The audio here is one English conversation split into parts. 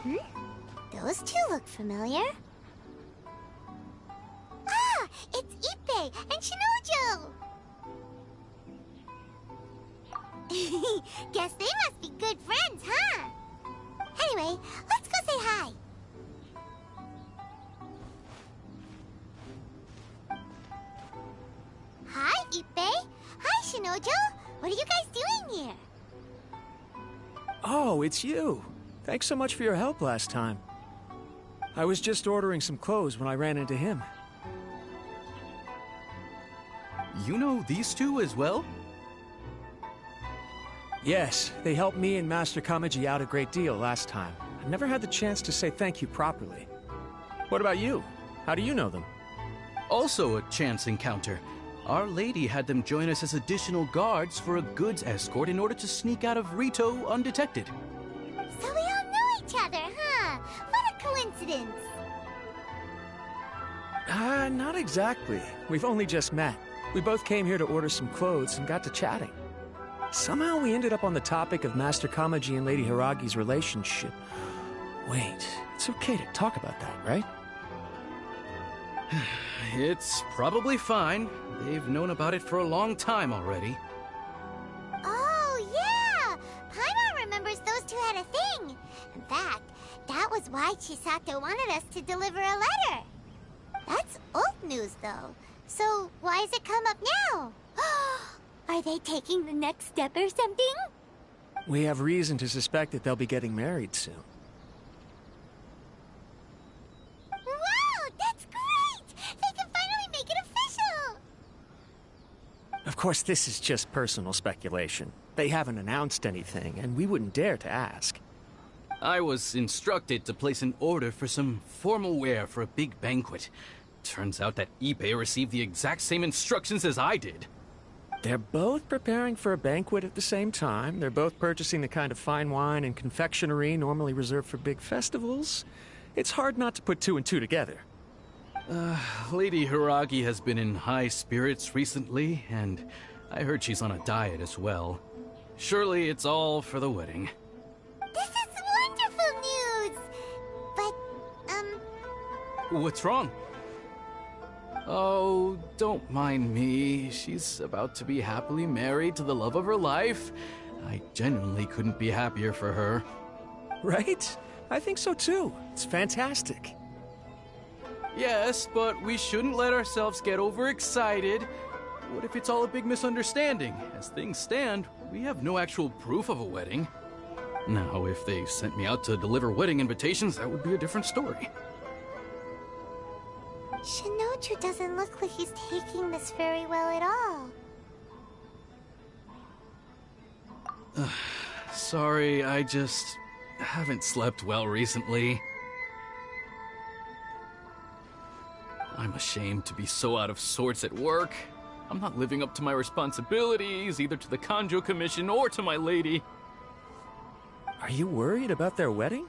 Those two look familiar. Ah! It's Ippei and Shinojo! Guess they must be good friends, huh? Anyway, let's go say hi. Hi, Ippei. Hi, Shinojo. What are you guys doing here? Oh, it's you. Thanks so much for your help last time. I was just ordering some clothes when I ran into him. You know these two as well? Yes, they helped me and Master Kamaji out a great deal last time. I never had the chance to say thank you properly. What about you? How do you know them? Also a chance encounter. Our lady had them join us as additional guards for a goods escort in order to sneak out of Rito undetected. So we all know each other, huh? What a coincidence. Not exactly. We've only just met. We both came here to order some clothes and got to chatting. Somehow we ended up on the topic of Master Kamaji and Lady Hiragi's relationship. Wait, it's okay to talk about that, right? It's probably fine. They've known about it for a long time already. Oh, yeah! Paimon remembers those two had a thing. In fact, that was why Chisato wanted us to deliver a letter. That's old news, though. So why has it come up now? Are they taking the next step or something? We have reason to suspect that they'll be getting married soon. Wow, that's great! They can finally make it official! Of course, this is just personal speculation. They haven't announced anything, and we wouldn't dare to ask. I was instructed to place an order for some formal wear for a big banquet. Turns out that Ippei received the exact same instructions as I did. They're both preparing for a banquet at the same time. They're both purchasing the kind of fine wine and confectionery normally reserved for big festivals. It's hard not to put two and two together. Lady Hiragi has been in high spirits recently, and I heard she's on a diet as well. Surely it's all for the wedding. This is wonderful news! But, What's wrong? Oh, don't mind me. She's about to be happily married to the love of her life. I genuinely couldn't be happier for her. Right? I think so too. It's fantastic. Yes, but we shouldn't let ourselves get overexcited. What if it's all a big misunderstanding? As things stand, we have no actual proof of a wedding. Now, if they sent me out to deliver wedding invitations, that would be a different story. Shinoju doesn't look like he's taking this very well at all. Sorry, I just haven't slept well recently. I'm ashamed to be so out of sorts at work. I'm not living up to my responsibilities, either to the Kanjo Commission or to my lady. Are you worried about their wedding?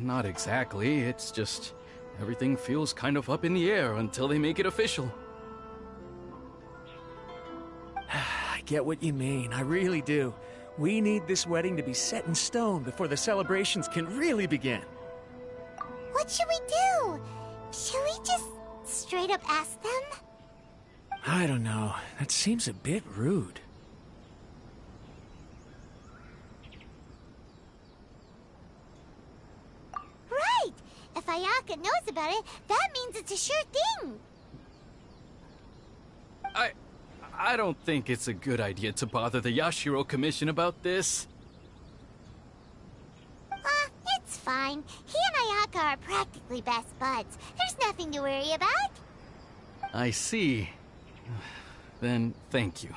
Not exactly, it's just everything feels kind of up in the air until they make it official. I get what you mean, I really do. We need this wedding to be set in stone before the celebrations can really begin. What should we do? Should we just straight up ask them? I don't know. That seems a bit rude. Right! If Ayaka knows about it, that means it's a sure thing! I don't think it's a good idea to bother the Yashiro Commission about this. It's fine. He and Ayaka are practically best buds. There's nothing to worry about. I see. Then thank you.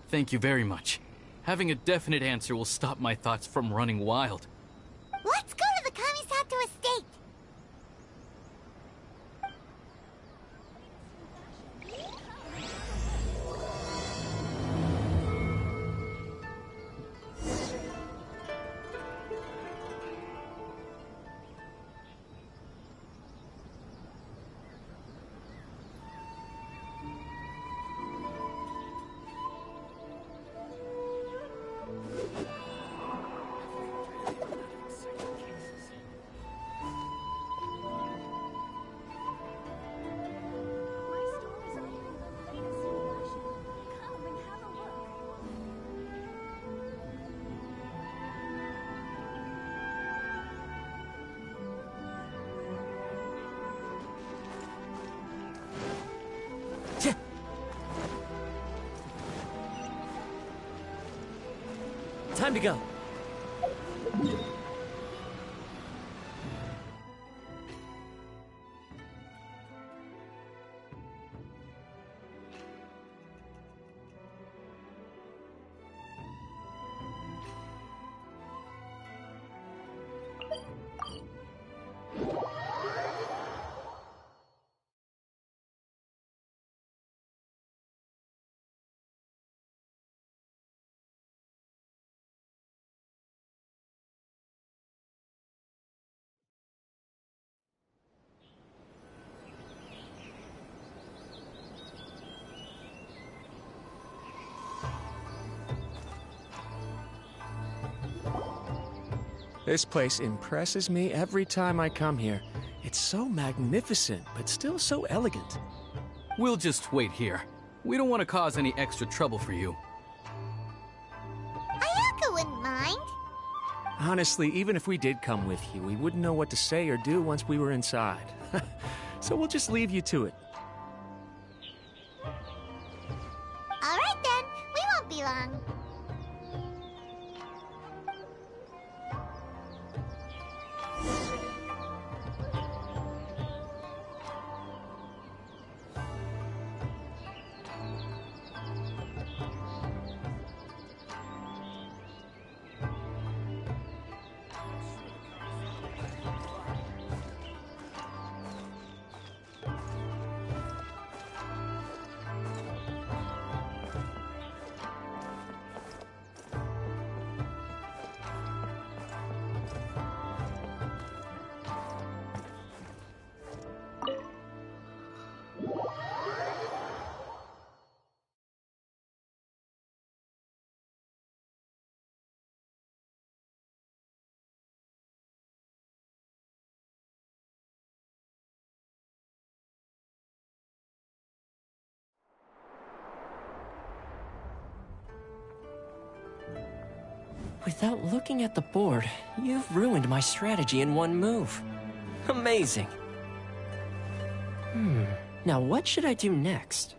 Thank you very much. Having a definite answer will stop my thoughts from running wild. Let's go to the Kamisato estate! time to go. This place impresses me every time I come here. It's so magnificent, but still so elegant. We'll just wait here. We don't want to cause any extra trouble for you. Ayaka wouldn't mind. Honestly, even if we did come with you, we wouldn't know what to say or do once we were inside. So we'll just leave you to it. All right then, we won't be long. Without looking at the board, you've ruined my strategy in one move. Amazing. Now what should I do next?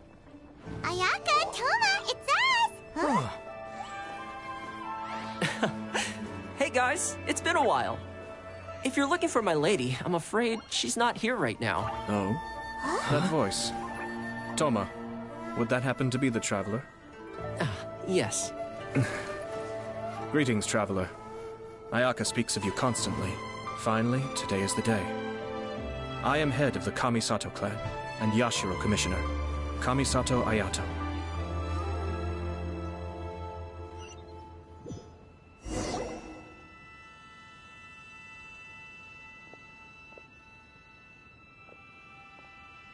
Ayaka, Toma, it's us! Huh? Hey guys, it's been a while. If you're looking for my lady, I'm afraid she's not here right now. Oh? That voice. Toma, would that happen to be the Traveler? Yes. Greetings, Traveler. Ayaka speaks of you constantly. Finally, today is the day. I am head of the Kamisato clan and Yashiro Commissioner, Kamisato Ayato.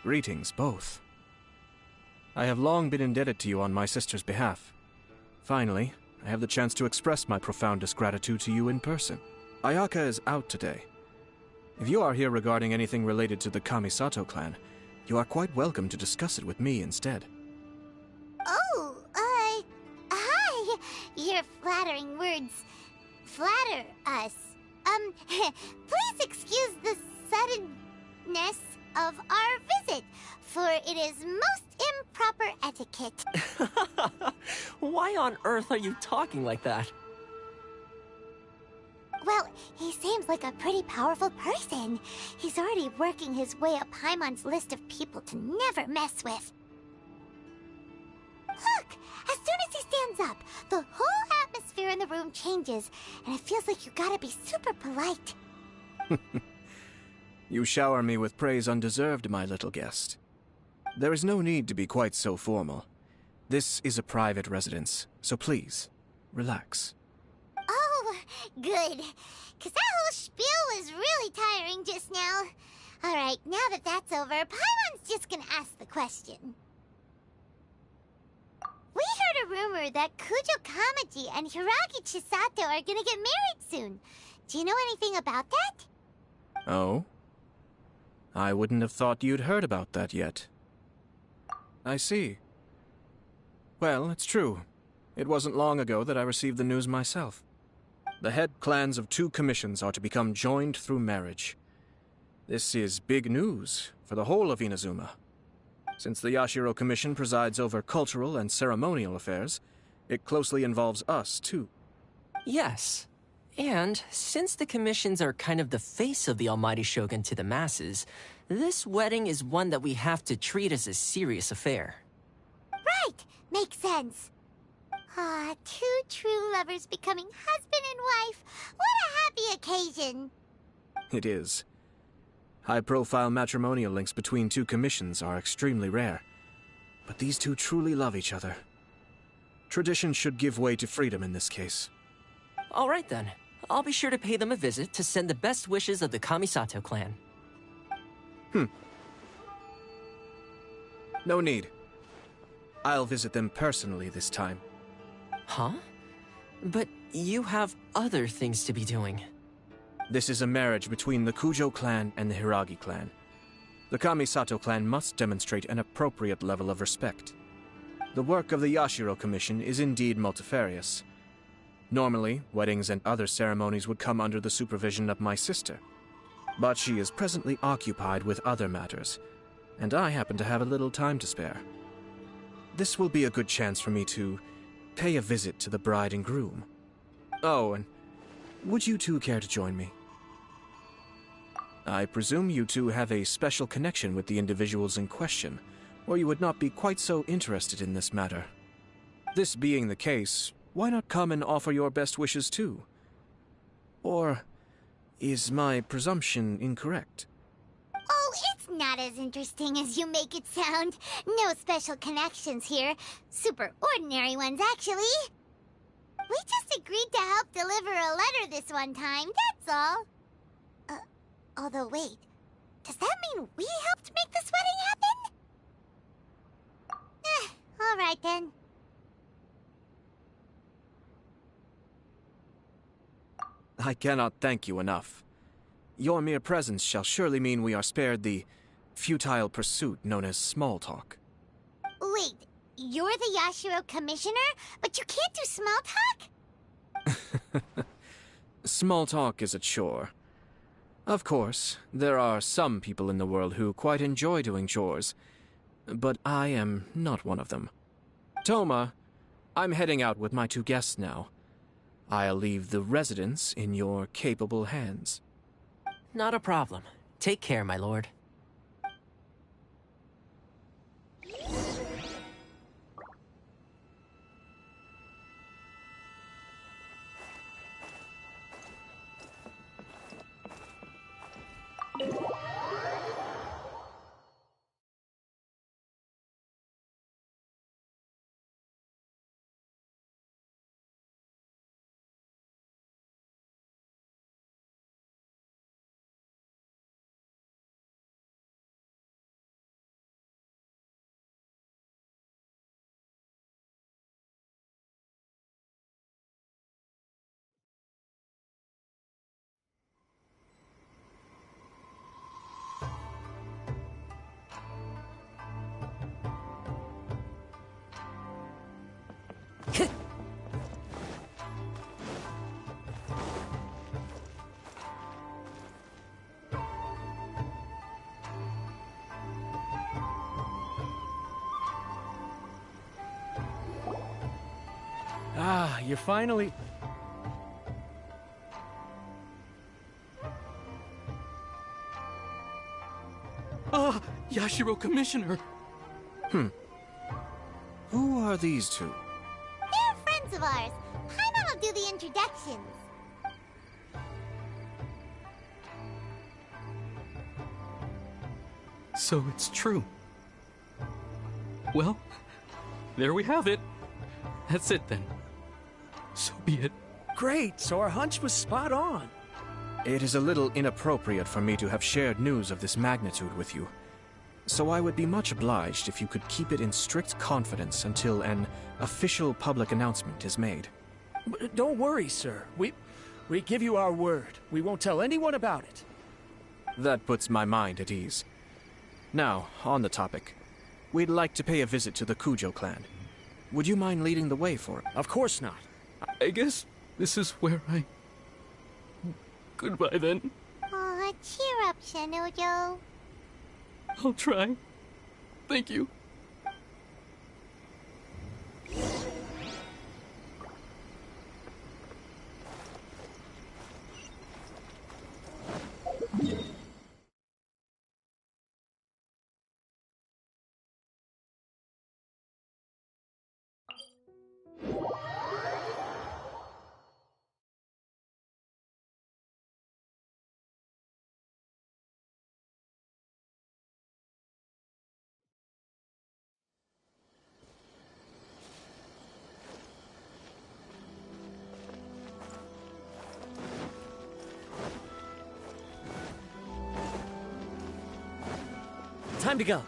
Greetings, both. I have long been indebted to you on my sister's behalf. Finally, I have the chance to express my profoundest gratitude to you in person. Ayaka is out today. If you are here regarding anything related to the Kamisato clan, you are quite welcome to discuss it with me instead. Oh, hi. Your flattering words flatter us. Please excuse the suddenness of our visit, for it is most improper etiquette. Why on earth are you talking like that? Well, he seems like a pretty powerful person. He's already working his way up Paimon's list of people to never mess with. Look! As soon as he stands up, the whole atmosphere in the room changes, and it feels like you gotta be super polite. You shower me with praise undeserved, my little guest. There is no need to be quite so formal. This is a private residence, so please, relax. Oh, good. 'Cause that whole spiel was really tiring just now. Alright, now that that's over, Paimon's just gonna ask the question. We heard a rumor that Kujo Kamaji and Hiragi Chisato are gonna get married soon. Do you know anything about that? Oh? I wouldn't have thought you'd heard about that yet. I see. Well, it's true. It wasn't long ago that I received the news myself. The head clans of 2 commissions are to become joined through marriage. This is big news for the whole of Inazuma. Since the Yashiro Commission presides over cultural and ceremonial affairs, it closely involves us, too. Yes. And since the commissions are kind of the face of the almighty shogun to the masses, this wedding is one that we have to treat as a serious affair. Right! Makes sense. Ah, two true lovers becoming husband and wife. What a happy occasion! It is. High-profile matrimonial links between two commissions are extremely rare. But these two truly love each other. Tradition should give way to freedom in this case. All right then. I'll be sure to pay them a visit to send the best wishes of the Kamisato clan. No need. I'll visit them personally this time. Huh? But you have other things to be doing. This is a marriage between the Kujo clan and the Hiragi clan. The Kamisato clan must demonstrate an appropriate level of respect. The work of the Yashiro Commission is indeed multifarious. Normally, weddings and other ceremonies would come under the supervision of my sister. But she is presently occupied with other matters, and I happen to have a little time to spare. This will be a good chance for me to pay a visit to the bride and groom. Oh, and would you two care to join me? I presume you two have a special connection with the individuals in question, or you would not be quite so interested in this matter. This being the case, why not come and offer your best wishes too? Or is my presumption incorrect? Oh, it's not as interesting as you make it sound. No special connections here. Super ordinary ones, actually. We just agreed to help deliver a letter this one time, that's all. Although, wait. Does that mean we helped make this wedding happen? All right then. I cannot thank you enough. Your mere presence shall surely mean we are spared the futile pursuit known as small talk. Wait, you're the Yashiro Commissioner, but you can't do small talk? Small talk is a chore. Of course, there are some people in the world who quite enjoy doing chores, but I am not one of them. Toma, I'm heading out with my two guests now. I'll leave the residence in your capable hands. Not a problem. Take care, my lord. Ah, you're finally... Ah, Yashiro Commissioner! Who are these two? They're friends of ours. Paimon will do the introductions. So it's true. Well, there we have it. That's it then. So be it. Great, so our hunch was spot on. It is a little inappropriate for me to have shared news of this magnitude with you. So I would be much obliged if you could keep it in strict confidence until an official public announcement is made. Don't worry, sir. We give you our word. We won't tell anyone about it. That puts my mind at ease. Now, on the topic. We'd like to pay a visit to the Kujo clan. Would you mind leading the way for it? Of course not. I guess this is where I... Goodbye then. Aw, cheer up, Shanojo. I'll try. Thank you. time to go.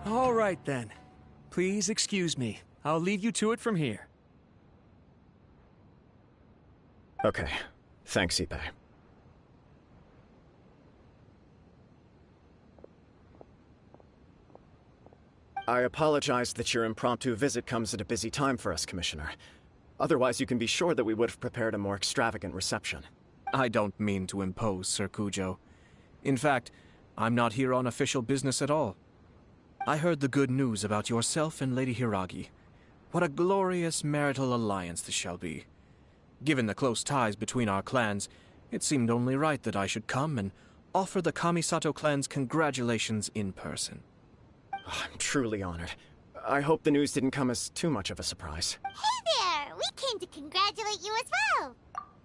All right, then. Please excuse me. I'll leave you to it from here. Okay. Thanks, Ippei. I apologize that your impromptu visit comes at a busy time for us, Commissioner. Otherwise, you can be sure that we would have prepared a more extravagant reception. I don't mean to impose, Sir Kujo. In fact, I'm not here on official business at all. I heard the good news about yourself and Lady Hiragi. What a glorious marital alliance this shall be. Given the close ties between our clans, it seemed only right that I should come and offer the Kamisato clan's congratulations in person. I'm truly honored. I hope the news didn't come as too much of a surprise. Hey there! We came to congratulate you as well!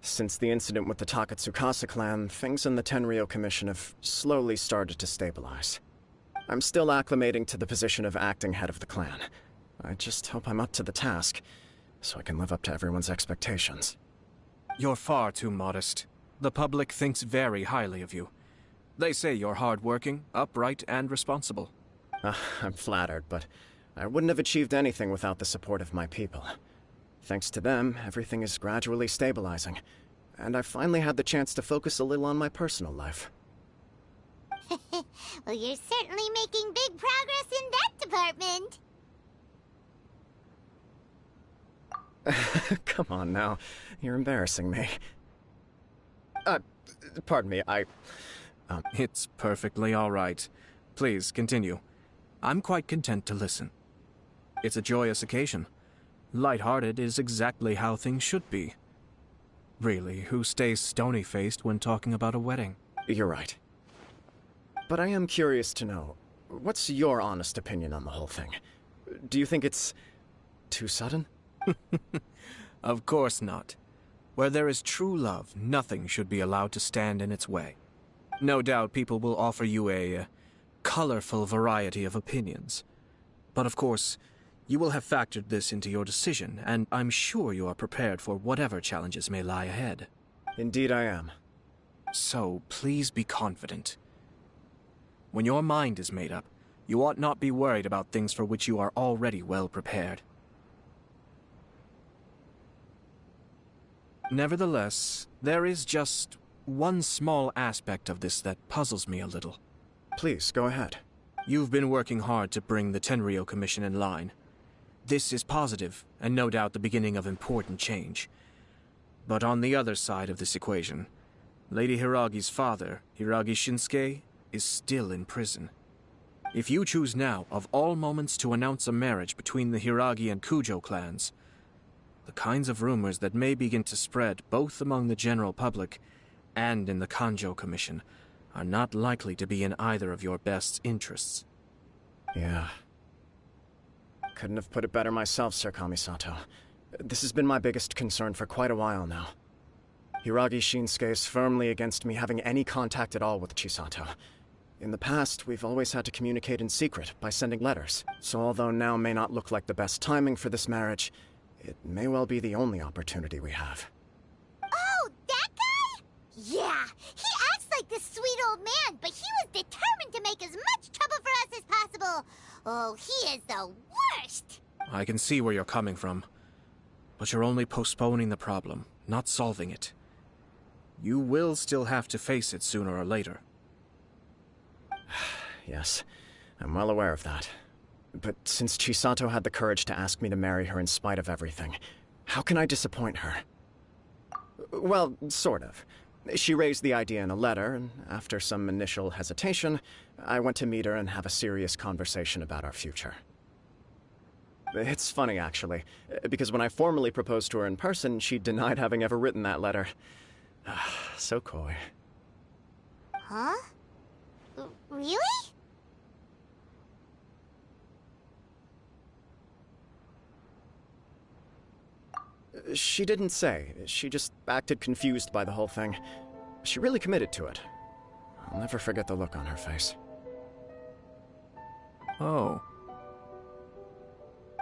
Since the incident with the Takatsukasa clan, things in the Tenryou Commission have slowly started to stabilize. I'm still acclimating to the position of acting head of the clan. I just hope I'm up to the task, so I can live up to everyone's expectations. You're far too modest. The public thinks very highly of you. They say you're hardworking, upright, and responsible. I'm flattered, but I wouldn't have achieved anything without the support of my people. Thanks to them, everything is gradually stabilizing, and I've finally had the chance to focus a little on my personal life. Well, you're certainly making big progress in that department. Come on now, you're embarrassing me. Pardon me, It's perfectly all right. Please, continue. I'm quite content to listen. It's a joyous occasion. Light-hearted is exactly how things should be. Really, who stays stony-faced when talking about a wedding? You're right. But I am curious to know, what's your honest opinion on the whole thing? Do you think it's too sudden? Of course not. Where there is true love, nothing should be allowed to stand in its way. No doubt people will offer you a colorful variety of opinions. But of course, you will have factored this into your decision, and I'm sure you are prepared for whatever challenges may lie ahead. Indeed I am. So, please be confident. When your mind is made up, you ought not be worried about things for which you are already well prepared. Nevertheless, there is just one small aspect of this that puzzles me a little. Please, go ahead. You've been working hard to bring the Tenryou Commission in line. This is positive, and no doubt the beginning of important change. But on the other side of this equation, Lady Hiragi's father, Hiragi Shinsuke, is still in prison. If you choose now, of all moments, to announce a marriage between the Hiragi and Kujo clans, the kinds of rumors that may begin to spread both among the general public and in the Kanjo Commission are not likely to be in either of your best interests. Yeah. Couldn't have put it better myself, Sir Kamisato. This has been my biggest concern for quite a while now. Hiragi Shinsuke is firmly against me having any contact at all with Chisato. In the past, we've always had to communicate in secret by sending letters. So although now may not look like the best timing for this marriage, it may well be the only opportunity we have. Oh, that guy? Yeah, he acts like this sweet old man, but he was determined to make as much trouble for us as possible. Oh, he is the worst! I can see where you're coming from. But you're only postponing the problem, not solving it. You will still have to face it sooner or later. Yes, I'm well aware of that. But since Chisato had the courage to ask me to marry her in spite of everything, how can I disappoint her? Well, sort of. She raised the idea in a letter, and after some initial hesitation, I went to meet her and have a serious conversation about our future. It's funny, actually, because when I formally proposed to her in person, she denied having ever written that letter. So coy. Huh? Really? She didn't say. She just acted confused by the whole thing. She really committed to it. I'll never forget the look on her face. Oh.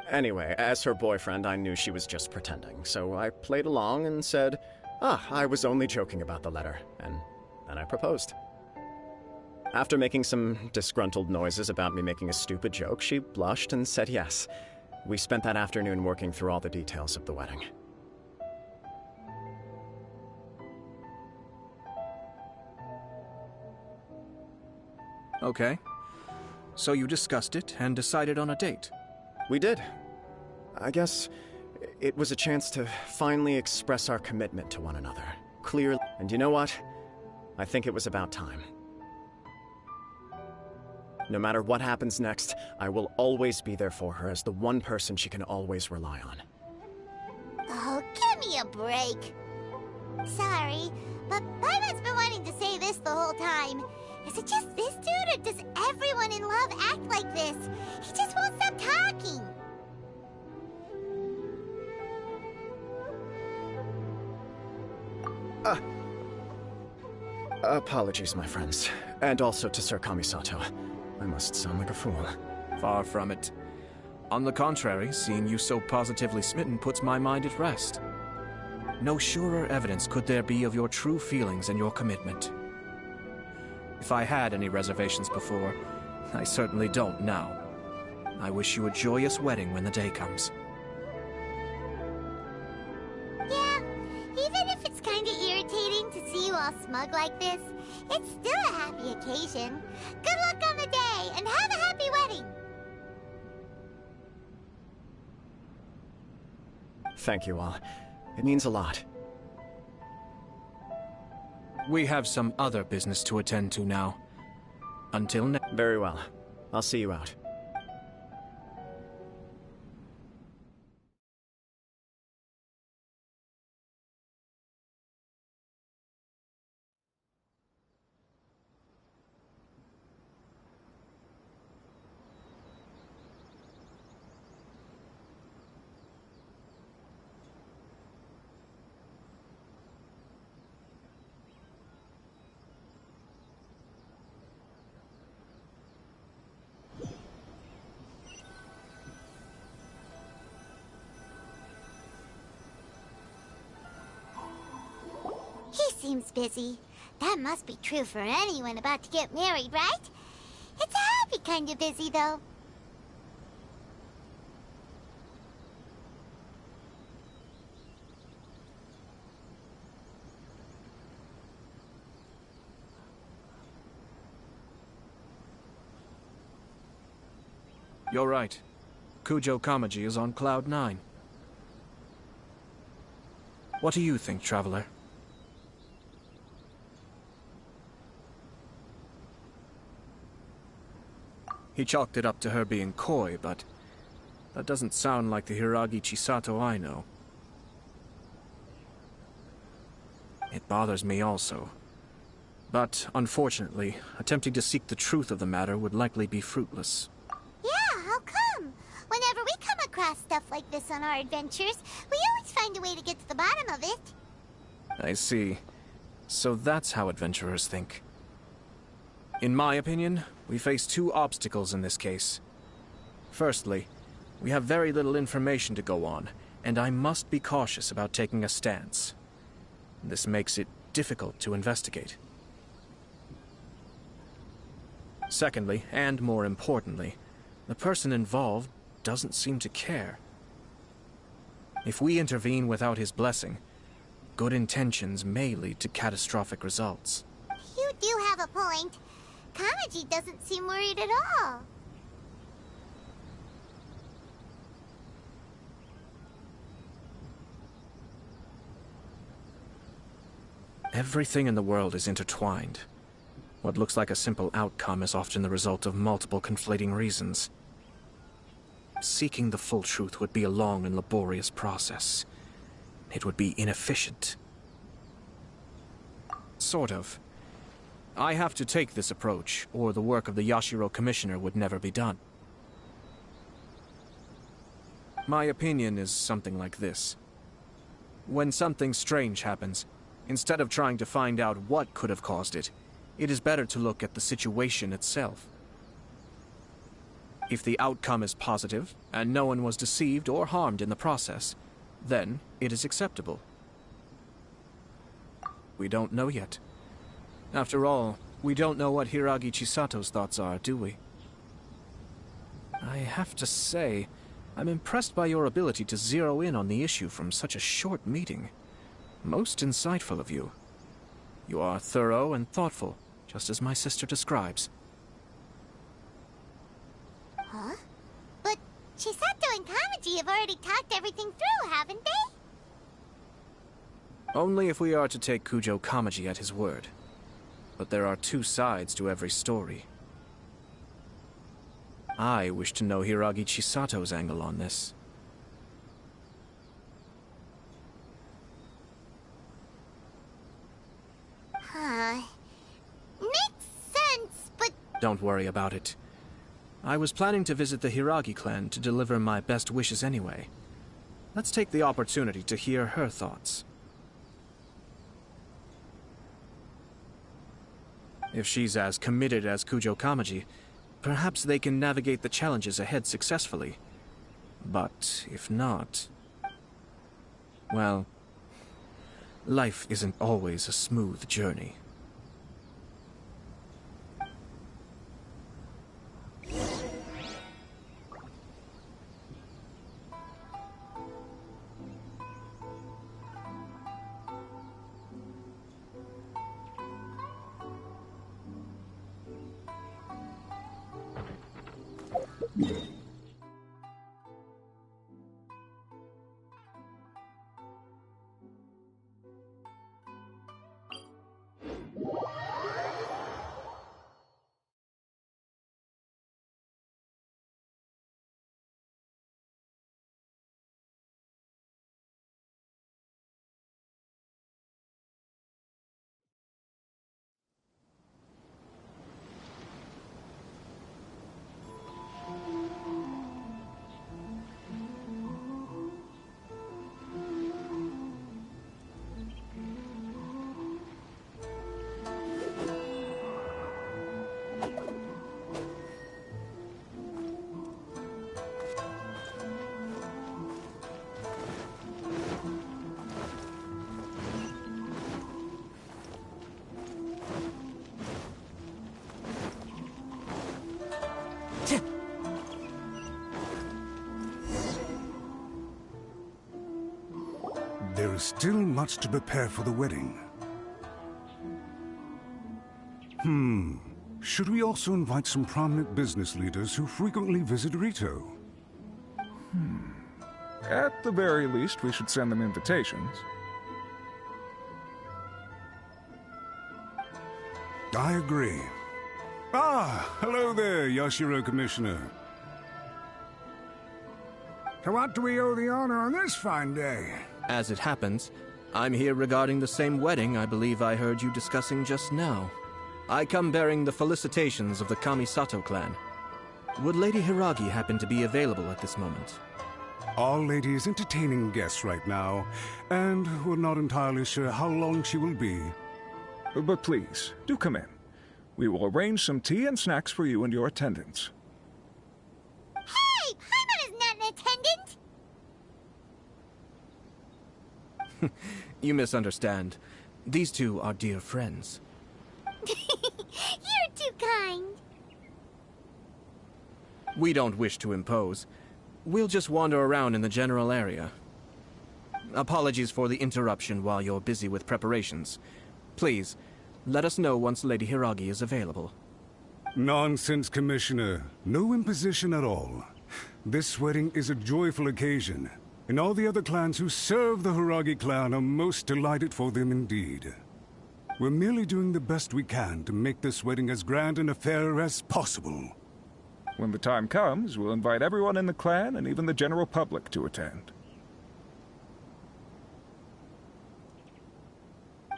Anyway, as her boyfriend, I knew she was just pretending, so I played along and said, I was only joking about the letter, and then I proposed. After making some disgruntled noises about me making a stupid joke, she blushed and said yes. We spent that afternoon working through all the details of the wedding. Okay. So you discussed it and decided on a date? We did. I guess it was a chance to finally express our commitment to one another. Clearly. And you know what? I think it was about time. No matter what happens next, I will always be there for her as the one person she can always rely on. Oh, give me a break. Sorry, but Paimon's been wanting to say this the whole time. Is it just this dude, or does everyone in love act like this? He just won't stop talking. Apologies, my friends. And also to Sir Kamisato. I must sound like a fool. Far from it. On the contrary, seeing you so positively smitten puts my mind at rest. No surer evidence could there be of your true feelings and your commitment. If I had any reservations before, I certainly don't now. I wish you a joyous wedding when the day comes. Yeah, even if it's kinda irritating to see you all smug like this, it's still a happy occasion. Good luck on the day, and have a happy wedding! Thank you all. It means a lot. We have some other business to attend to now. Until next. Very well. I'll see you out. He seems busy. That must be true for anyone about to get married, right? It's a happy kind of busy, though. You're right. Kujo Kamaji is on Cloud 9. What do you think, Traveler? He chalked it up to her being coy, but that doesn't sound like the Hiragi Chisato I know. It bothers me also. But, unfortunately, attempting to seek the truth of the matter would likely be fruitless. Yeah, how come? Whenever we come across stuff like this on our adventures, we always find a way to get to the bottom of it. I see. So that's how adventurers think. In my opinion, we face two obstacles in this case. Firstly, we have very little information to go on, and I must be cautious about taking a stance. This makes it difficult to investigate. Secondly, and more importantly, the person involved doesn't seem to care. If we intervene without his blessing, good intentions may lead to catastrophic results. You do have a point. Kamaji doesn't seem worried at all. Everything in the world is intertwined. What looks like a simple outcome is often the result of multiple conflating reasons. Seeking the full truth would be a long and laborious process. It would be inefficient. Sort of. I have to take this approach, or the work of the Yashiro Commissioner would never be done. My opinion is something like this. When something strange happens, instead of trying to find out what could have caused it, it is better to look at the situation itself. If the outcome is positive, and no one was deceived or harmed in the process, then it is acceptable. We don't know yet. After all, we don't know what Hiragi Chisato's thoughts are, do we? I have to say, I'm impressed by your ability to zero in on the issue from such a short meeting. Most insightful of you. You are thorough and thoughtful, just as my sister describes. Huh? But Chisato and Kamaji have already talked everything through, haven't they? Only if we are to take Kujo Kamaji at his word. But there are two sides to every story. I wish to know Hiragi Chisato's angle on this. Makes sense, but... Don't worry about it. I was planning to visit the Hiragi clan to deliver my best wishes anyway. Let's take the opportunity to hear her thoughts. If she's as committed as Kujo Kamaji, perhaps they can navigate the challenges ahead successfully. But if not... well, life isn't always a smooth journey. There is still much to prepare for the wedding. Should we also invite some prominent business leaders who frequently visit Rito? At the very least, we should send them invitations. I agree. Ah, hello there, Yashiro Commissioner. To what do we owe the honor on this fine day? As it happens, I'm here regarding the same wedding I believe I heard you discussing just now. I come bearing the felicitations of the Kamisato clan. Would Lady Hiragi happen to be available at this moment? Our lady is entertaining guests right now, and we're not entirely sure how long she will be. But please, do come in. We will arrange some tea and snacks for you and your attendants. Hey! Paimon is not an attendant! You misunderstand. These two are dear friends. You're too kind. We don't wish to impose. We'll just wander around in the general area. Apologies for the interruption while you're busy with preparations. Please, let us know once Lady Hiragi is available. Nonsense, Commissioner. No imposition at all. This wedding is a joyful occasion, and all the other clans who serve the Hiragi clan are most delighted for them indeed. We're merely doing the best we can to make this wedding as grand an affair as possible. When the time comes, we'll invite everyone in the clan and even the general public to attend.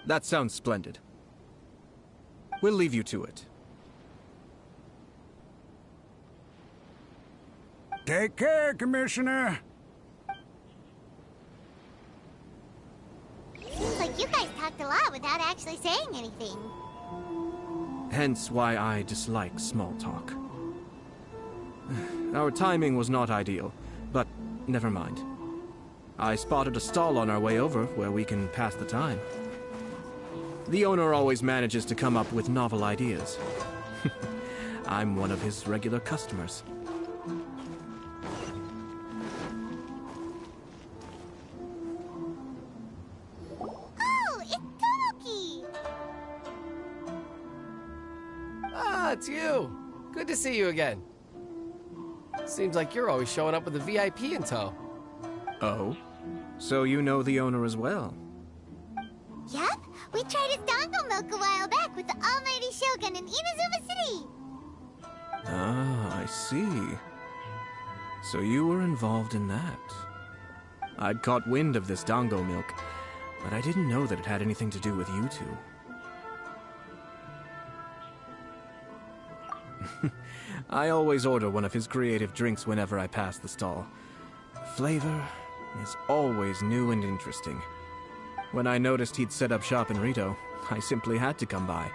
That sounds splendid. We'll leave you to it. Take care, Commissioner. Seems like you guys talked a lot without actually saying anything. Hence why I dislike small talk. Our timing was not ideal, but never mind. I spotted a stall on our way over where we can pass the time. The owner always manages to come up with novel ideas. I'm one of his regular customers. Oh, it's Tomoki! Ah, it's you. Good to see you again. Seems like you're always showing up with a VIP in tow. Oh? So you know the owner as well? Yep, we tried his dango milk a while back with the almighty Shogun in Inazuma City. Ah, I see. So you were involved in that. I'd caught wind of this dango milk, but I didn't know that it had anything to do with you two. I always order one of his creative drinks whenever I pass the stall. Flavor is always new and interesting. When I noticed he'd set up shop in Rito, I simply had to come by.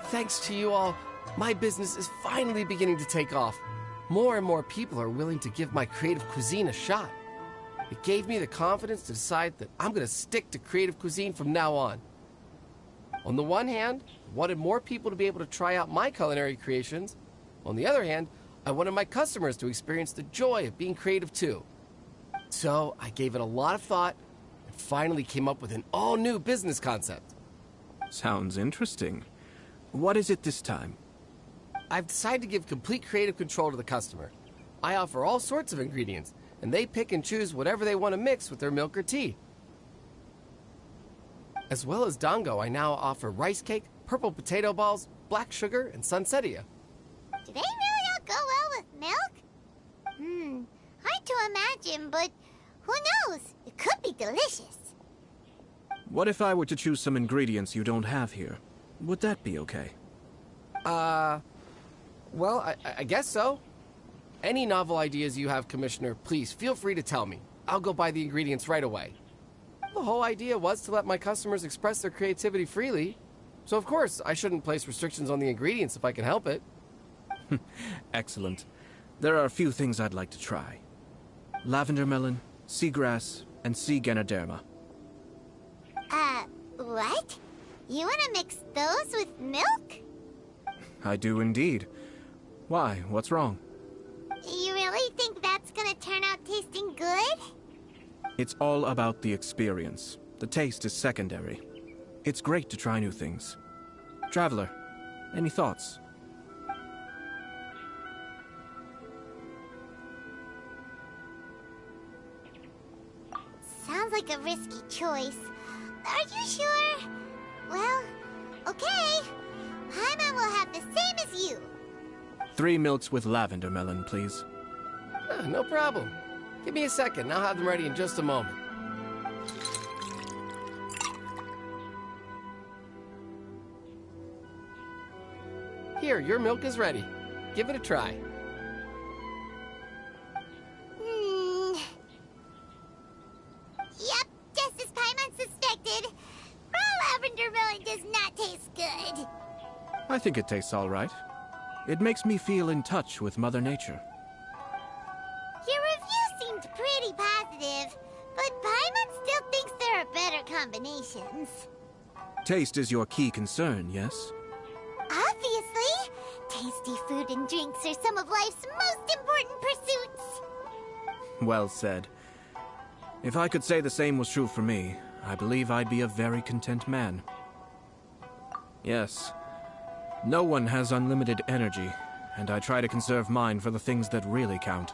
Thanks to you all, my business is finally beginning to take off. More and more people are willing to give my creative cuisine a shot. It gave me the confidence to decide that I'm going to stick to creative cuisine from now on. On the one hand, I wanted more people to be able to try out my culinary creations. On the other hand, I wanted my customers to experience the joy of being creative too. So I gave it a lot of thought and finally came up with an all-new business concept. Sounds interesting. What is it this time? I've decided to give complete creative control to the customer. I offer all sorts of ingredients, and they pick and choose whatever they want to mix with their milk or tea. As well as dango, I now offer rice cake, purple potato balls, black sugar, and sunsettia. Do they really all go well with milk? Hard to imagine, but who knows? It could be delicious. What if I were to choose some ingredients you don't have here? Would that be okay? Well, I guess so. Any novel ideas you have, Commissioner, please feel free to tell me. I'll go buy the ingredients right away. The whole idea was to let my customers express their creativity freely. So of course, I shouldn't place restrictions on the ingredients if I can help it. Excellent. There are a few things I'd like to try. Lavender melon, seagrass, and sea ganoderma. What? You want to mix those with milk? I do indeed. Why? What's wrong? You really think that's gonna turn out tasting good? It's all about the experience. The taste is secondary. It's great to try new things. Traveler, any thoughts? Sounds like a risky choice. Are you sure? Well, okay. Paimon will have the same as you. 3 milks with lavender melon, please. No problem. Give me a second. I'll have them ready in just a moment. Here, your milk is ready. Give it a try. Yep, just as Paimon suspected. Raw lavender melon does not taste good. I think it tastes all right. It makes me feel in touch with Mother Nature. Your review seemed pretty positive, but Paimon still thinks there are better combinations. Taste is your key concern, yes? Obviously! Tasty food and drinks are some of life's most important pursuits. Well said. If I could say the same was true for me, I believe I'd be a very content man. Yes. No one has unlimited energy, and I try to conserve mine for the things that really count.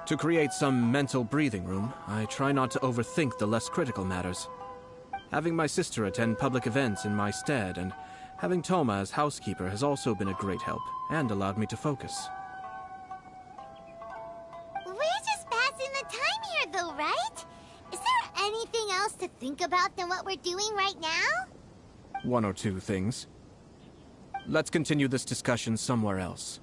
To create some mental breathing room, I try not to overthink the less critical matters. Having my sister attend public events in my stead and having Toma as housekeeper has also been a great help and allowed me to focus. We're just passing the time here, though, right? Is there anything else to think about than what we're doing right now? One or two things. Let's continue this discussion somewhere else.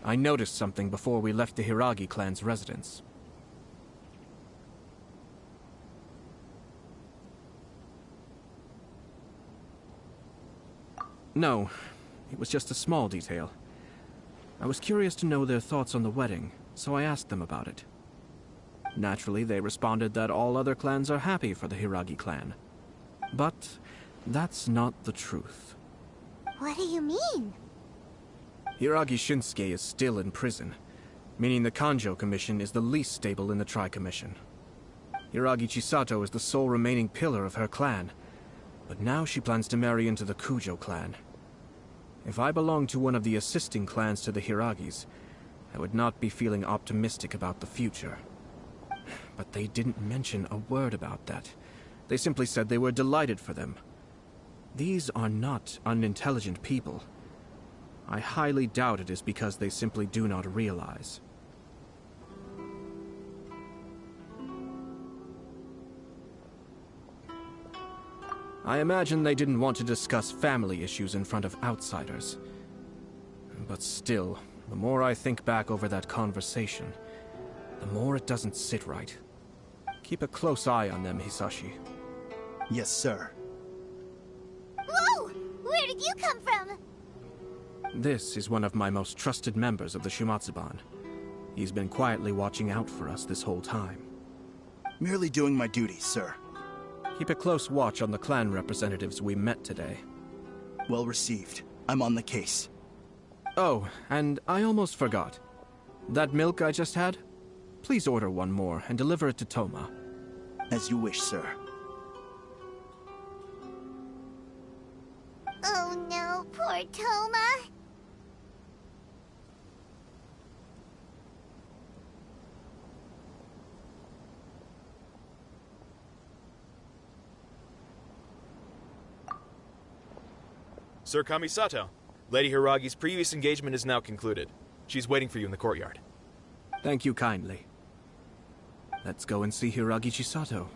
I noticed something before we left the Hiragi clan's residence. No, it was just a small detail. I was curious to know their thoughts on the wedding, so I asked them about it. Naturally, they responded that all other clans are happy for the Hiragi clan. But that's not the truth. What do you mean? Hiragi Shinsuke is still in prison, meaning the Kanjo Commission is the least stable in the Tri-Commission. Hiragi Chisato is the sole remaining pillar of her clan, but now she plans to marry into the Kujo clan. If I belonged to one of the assisting clans to the Hiragis, I would not be feeling optimistic about the future. But they didn't mention a word about that. They simply said they were delighted for them. These are not unintelligent people. I highly doubt it is because they simply do not realize. I imagine they didn't want to discuss family issues in front of outsiders. But still, the more I think back over that conversation, the more it doesn't sit right. Keep a close eye on them, Hisashi. Yes, sir. Whoa! Where did you come from? This is one of my most trusted members of the Shimatsuban. He's been quietly watching out for us this whole time. Merely doing my duty, sir. Keep a close watch on the clan representatives we met today. Well received. I'm on the case. Oh, and I almost forgot. That milk I just had? Please order one more and deliver it to Toma. As you wish, sir. Oh no, poor Toma. Sir Kamisato, Lady Hiragi's previous engagement is now concluded. She's waiting for you in the courtyard. Thank you kindly. Let's go and see Hiragi Chisato.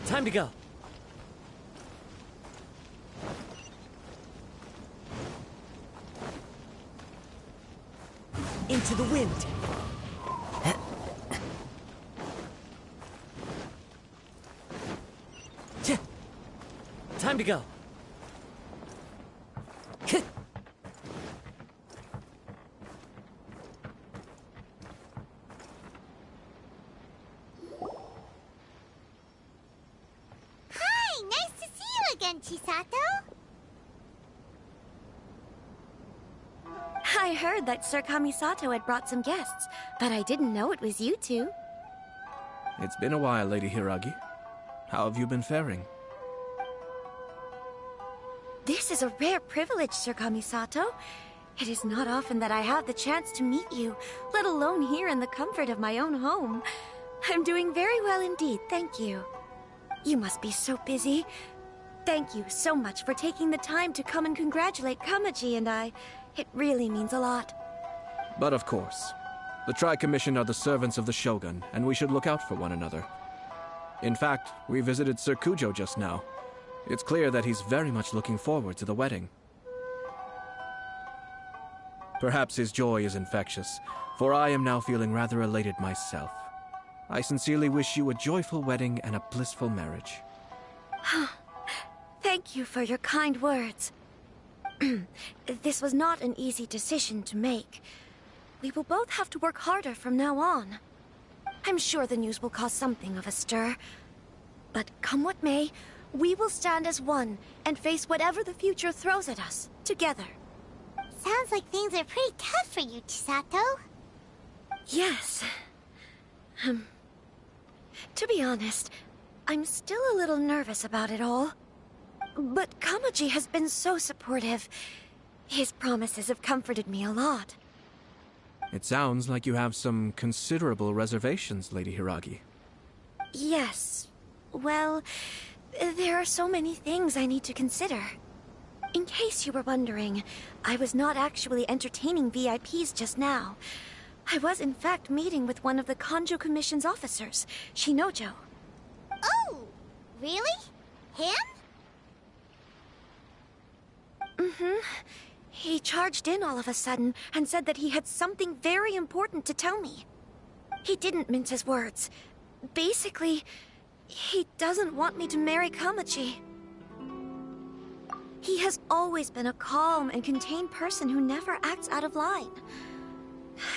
Time to go. Into the wind. Time to go. Hi, nice to see you again, Chisato. I heard that Sir Kamisato had brought some guests, but I didn't know it was you two. It's been a while, Lady Hiragi. How have you been faring? This is a rare privilege, Sir Kamisato. It is not often that I have the chance to meet you, let alone here in the comfort of my own home. I'm doing very well indeed, thank you. You must be so busy. Thank you so much for taking the time to come and congratulate Kamaji and I. It really means a lot. But of course. The Tri-Commission are the servants of the Shogun, and we should look out for one another. In fact, we visited Sir Kujo just now. It's clear that he's very much looking forward to the wedding. Perhaps his joy is infectious, for I am now feeling rather elated myself. I sincerely wish you a joyful wedding and a blissful marriage. Thank you for your kind words. This was not an easy decision to make. We will both have to work harder from now on. I'm sure the news will cause something of a stir. But come what may, we will stand as one and face whatever the future throws at us, together. Sounds like things are pretty tough for you, Chisato. Yes. To be honest, I'm still a little nervous about it all. But Kamaji has been so supportive. His promises have comforted me a lot. It sounds like you have some considerable reservations, Lady Hiragi. Yes. Well, there are so many things I need to consider. In case you were wondering, I was not actually entertaining VIPs just now. I was in fact meeting with one of the Kanjo Commission's officers, Shinojo. Oh, really? Him? Mm-hmm. He charged in all of a sudden and said that he had something very important to tell me. He didn't mince his words. Basically, he doesn't want me to marry Kamaji. He has always been a calm and contained person who never acts out of line.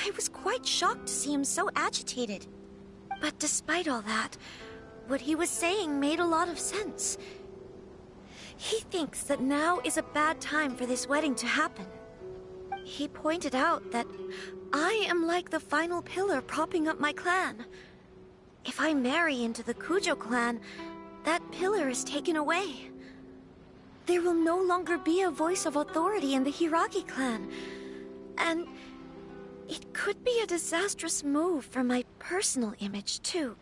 I was quite shocked to see him so agitated. But despite all that, what he was saying made a lot of sense. He thinks that now is a bad time for this wedding to happen. He pointed out that I am like the final pillar propping up my clan. If I marry into the Kujo clan, that pillar is taken away. There will no longer be a voice of authority in the Hiragi clan. And it could be a disastrous move for my personal image, too.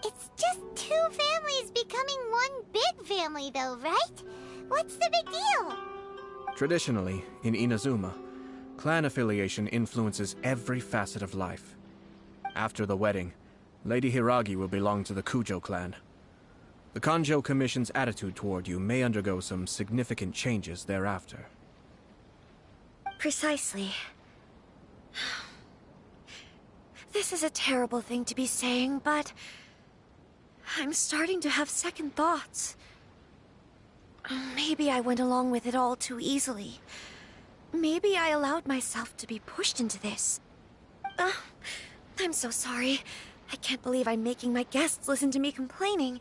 It's just two families becoming one big family, though, right? What's the big deal? Traditionally, in Inazuma, clan affiliation influences every facet of life. After the wedding, Lady Hiragi will belong to the Kujo clan. The Kanjo Commission's attitude toward you may undergo some significant changes thereafter. Precisely. This is a terrible thing to be saying, but I'm starting to have second thoughts. Maybe I went along with it all too easily. Maybe I allowed myself to be pushed into this. I'm so sorry. I can't believe I'm making my guests listen to me complaining.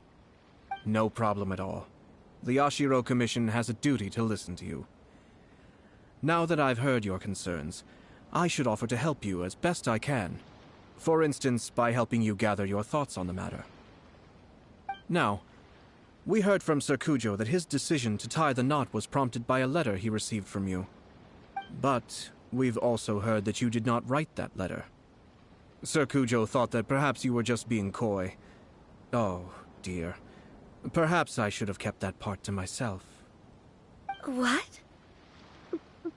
No problem at all. The Yashiro Commission has a duty to listen to you. Now that I've heard your concerns, I should offer to help you as best I can. For instance, by helping you gather your thoughts on the matter. Now, we heard from Sir Kujo that his decision to tie the knot was prompted by a letter he received from you. But we've also heard that you did not write that letter. Sir Kujo thought that perhaps you were just being coy. Oh, dear. Perhaps I should have kept that part to myself. What?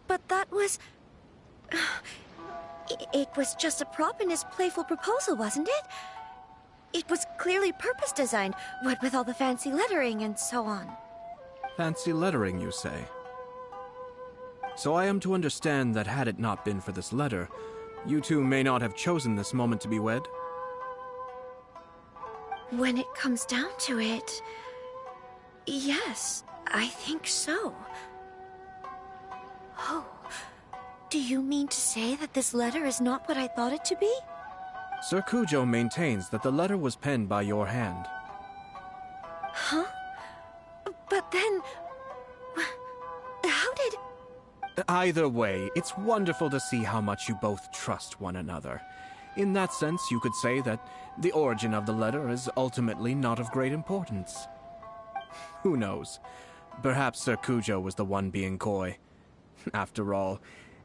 But that was... It was just a prop in his playful proposal, wasn't it? It was clearly purpose-designed, what with all the fancy lettering and so on. Fancy lettering, you say? So I am to understand that had it not been for this letter, you two may not have chosen this moment to be wed? When it comes down to it... Yes, I think so. Oh, do you mean to say that this letter is not what I thought it to be? Sir Kujo maintains that the letter was penned by your hand. Huh? But then... How did... Either way, it's wonderful to see how much you both trust one another. In that sense, you could say that the origin of the letter is ultimately not of great importance. Who knows? Perhaps Sir Kujo was the one being coy. After all,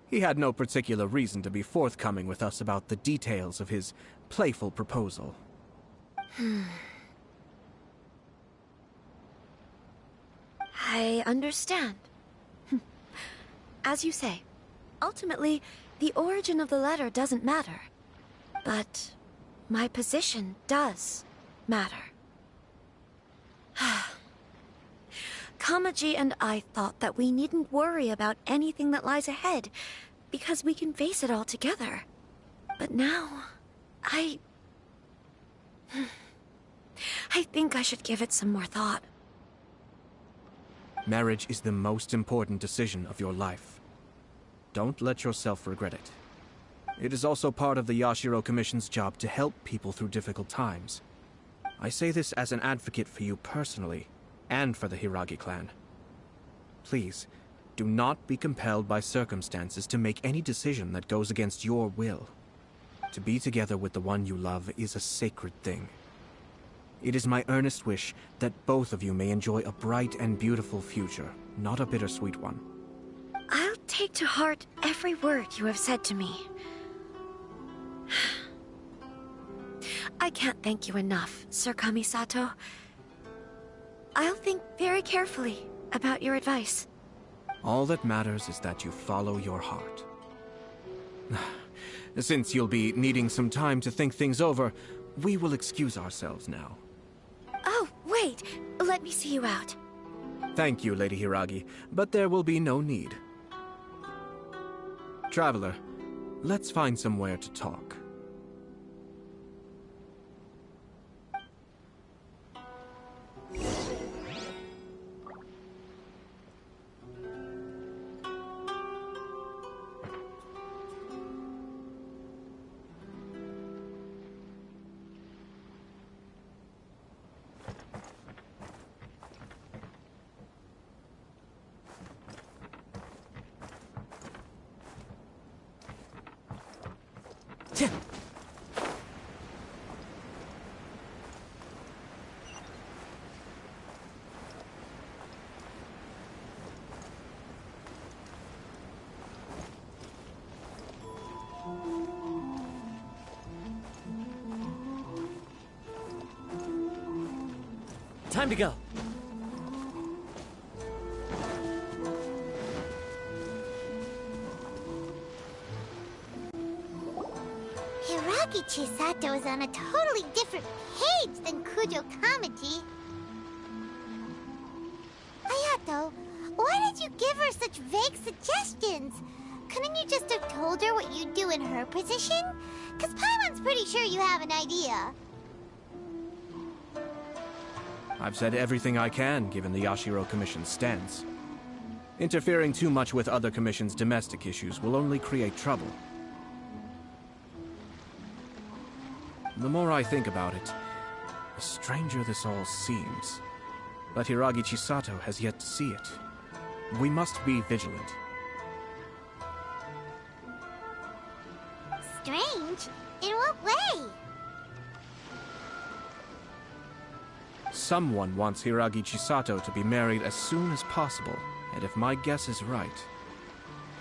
he had no particular reason to be forthcoming with us about the details of his playful proposal. I understand. As you say, ultimately, the origin of the letter doesn't matter. But my position does matter. Kamaji and I thought that we needn't worry about anything that lies ahead, because we can face it all together. But now, I think I should give it some more thought. Marriage is the most important decision of your life. Don't let yourself regret it. It is also part of the Yashiro Commission's job to help people through difficult times. I say this as an advocate for you personally, and for the Hiragi clan. Please, do not be compelled by circumstances to make any decision that goes against your will. To be together with the one you love is a sacred thing. It is my earnest wish that both of you may enjoy a bright and beautiful future, not a bittersweet one. I'll take to heart every word you have said to me. I can't thank you enough, Sir Kamisato. I'll think very carefully about your advice. All that matters is that you follow your heart. Since you'll be needing some time to think things over, we will excuse ourselves now. Oh, wait! Let me see you out. Thank you, Lady Hiragi, but there will be no need. Traveler, let's find somewhere to talk. Time to go. Hiragi Chisato is on a totally different page than Kujo Kamaji. Ayato, why did you give her such vague suggestions? Couldn't you just have told her what you'd do in her position? Because Paimon's pretty sure you have an idea. I've said everything I can, given the Yashiro Commission's stance. Interfering too much with other commissions' domestic issues will only create trouble. The more I think about it, the stranger this all seems. But Hiragi Chisato has yet to see it. We must be vigilant. Strange? In what way? Someone wants Hiragi Chisato to be married as soon as possible, and if my guess is right,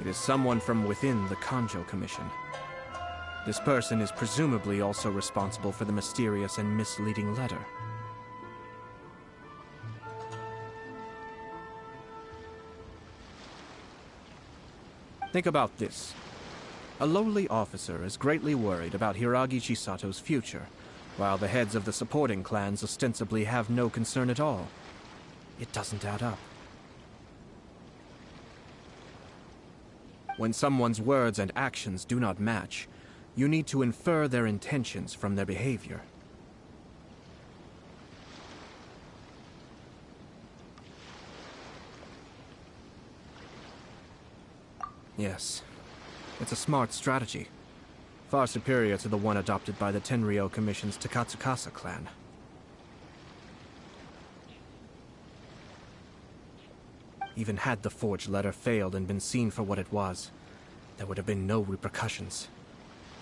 it is someone from within the Kanjo Commission. This person is presumably also responsible for the mysterious and misleading letter. Think about this. A lowly officer is greatly worried about Hiragi Chisato's future, while the heads of the supporting clans ostensibly have no concern at all. It doesn't add up. When someone's words and actions do not match, you need to infer their intentions from their behavior. Yes, it's a smart strategy. Far superior to the one adopted by the Tenryou Commission's Takatsukasa clan. Even had the forged letter failed and been seen for what it was, there would have been no repercussions.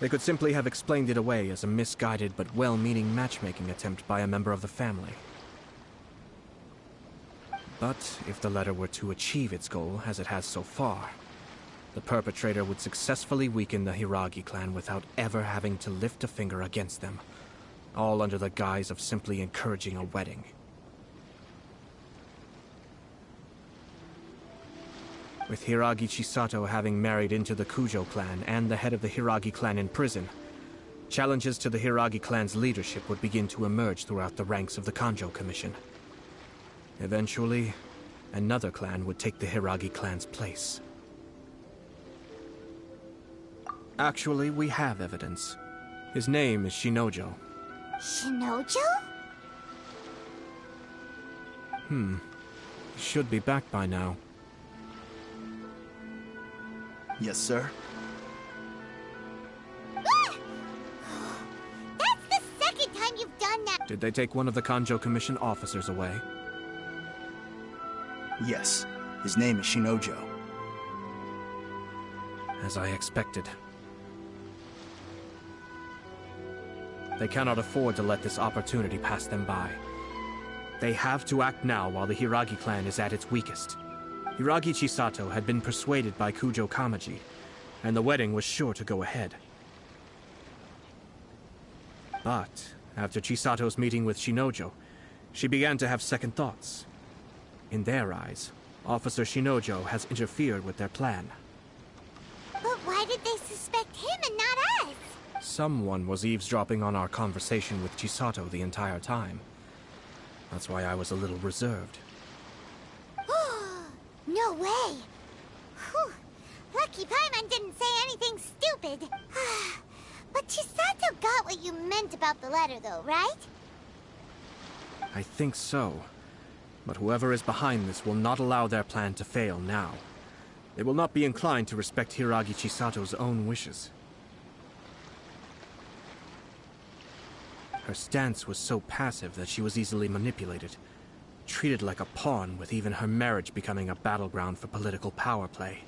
They could simply have explained it away as a misguided but well-meaning matchmaking attempt by a member of the family. But if the letter were to achieve its goal, as it has so far, the perpetrator would successfully weaken the Hiragi clan without ever having to lift a finger against them, all under the guise of simply encouraging a wedding. With Hiragi Chisato having married into the Kujo clan and the head of the Hiragi clan in prison, challenges to the Hiragi clan's leadership would begin to emerge throughout the ranks of the Kanjo Commission. Eventually, another clan would take the Hiragi clan's place. Actually, we have evidence. His name is Shinojo. Shinojo? He should be back by now. Yes, sir. Ah! That's the second time you've done that! Did they take one of the Kanjo Commission officers away? Yes. His name is Shinojo. As I expected. They cannot afford to let this opportunity pass them by. They have to act now while the Hiragi clan is at its weakest. Hiragi Chisato had been persuaded by Kujo Kamaji, and the wedding was sure to go ahead. But after Chisato's meeting with Shinojo, she began to have second thoughts. In their eyes, Officer Shinojo has interfered with their plan. But why did they suspect him and not us? Someone was eavesdropping on our conversation with Chisato the entire time. That's why I was a little reserved. No way! Whew. Lucky Paimon didn't say anything stupid. But Chisato got what you meant about the letter, though, right? I think so. But whoever is behind this will not allow their plan to fail now. They will not be inclined to respect Hiragi Chisato's own wishes. Her stance was so passive that she was easily manipulated, treated like a pawn, with even her marriage becoming a battleground for political power play.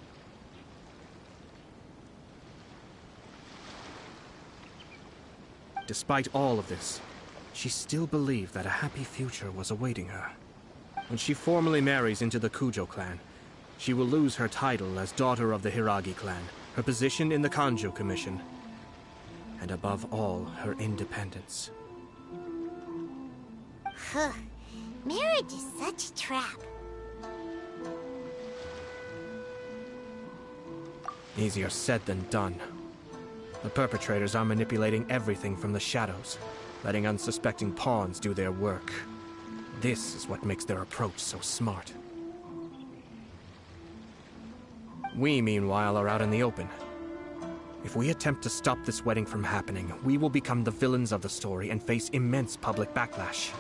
Despite all of this, she still believed that a happy future was awaiting her. When she formally marries into the Kujo clan, she will lose her title as daughter of the Hiragi clan, her position in the Kanjo Commission, and above all, her independence. Huh. Marriage is such a trap. Easier said than done. The perpetrators are manipulating everything from the shadows, letting unsuspecting pawns do their work. This is what makes their approach so smart. We, meanwhile, are out in the open. If we attempt to stop this wedding from happening, we will become the villains of the story and face immense public backlash.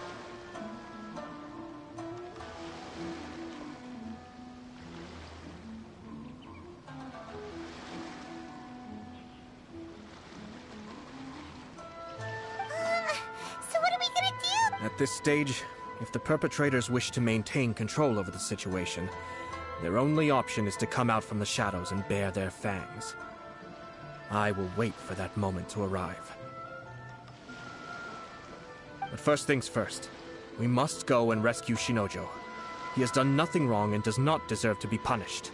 So what are we gonna do? At this stage, if the perpetrators wish to maintain control over the situation, their only option is to come out from the shadows and bare their fangs. I will wait for that moment to arrive. But first things first, we must go and rescue Shinojo. He has done nothing wrong and does not deserve to be punished.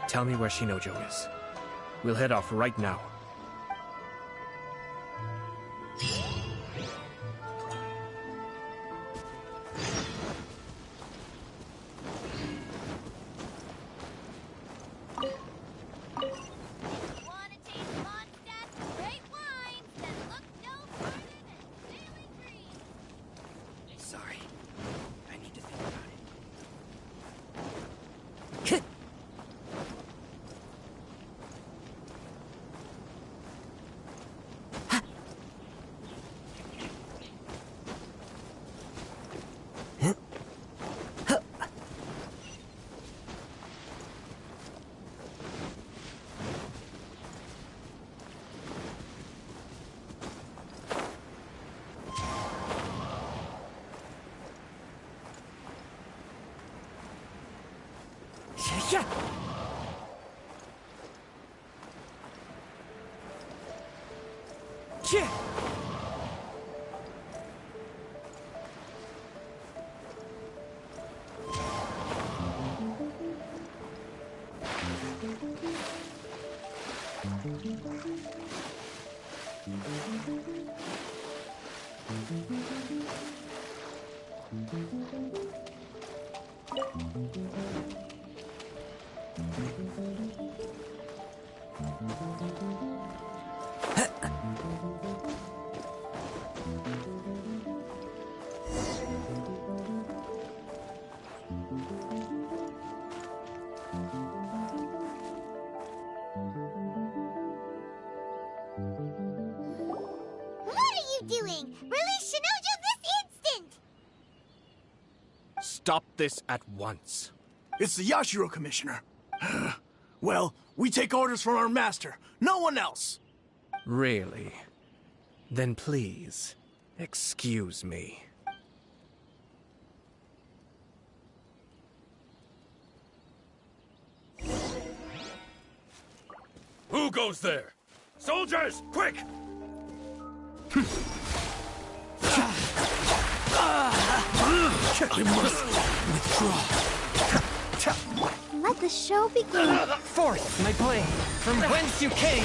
Tell me where Shinojo is. We'll head off right now. Doing? Release Shinojo this instant! Stop this at once. It's the Yashiro Commissioner. Well, we take orders from our master, no one else. Really? Then please, excuse me. Who goes there? Soldiers, quick! I must withdraw. Let the show begin. Forth, my blade, from whence you came!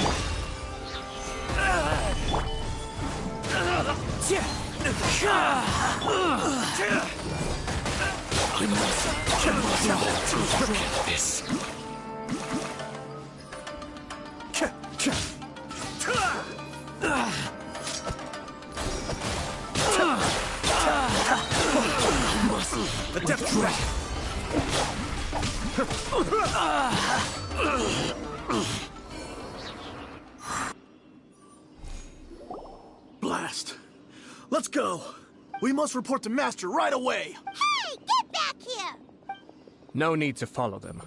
I must withdraw this. The death trap! Blast. Let's go. We must report to Master right away. Hey, get back here! No need to follow them.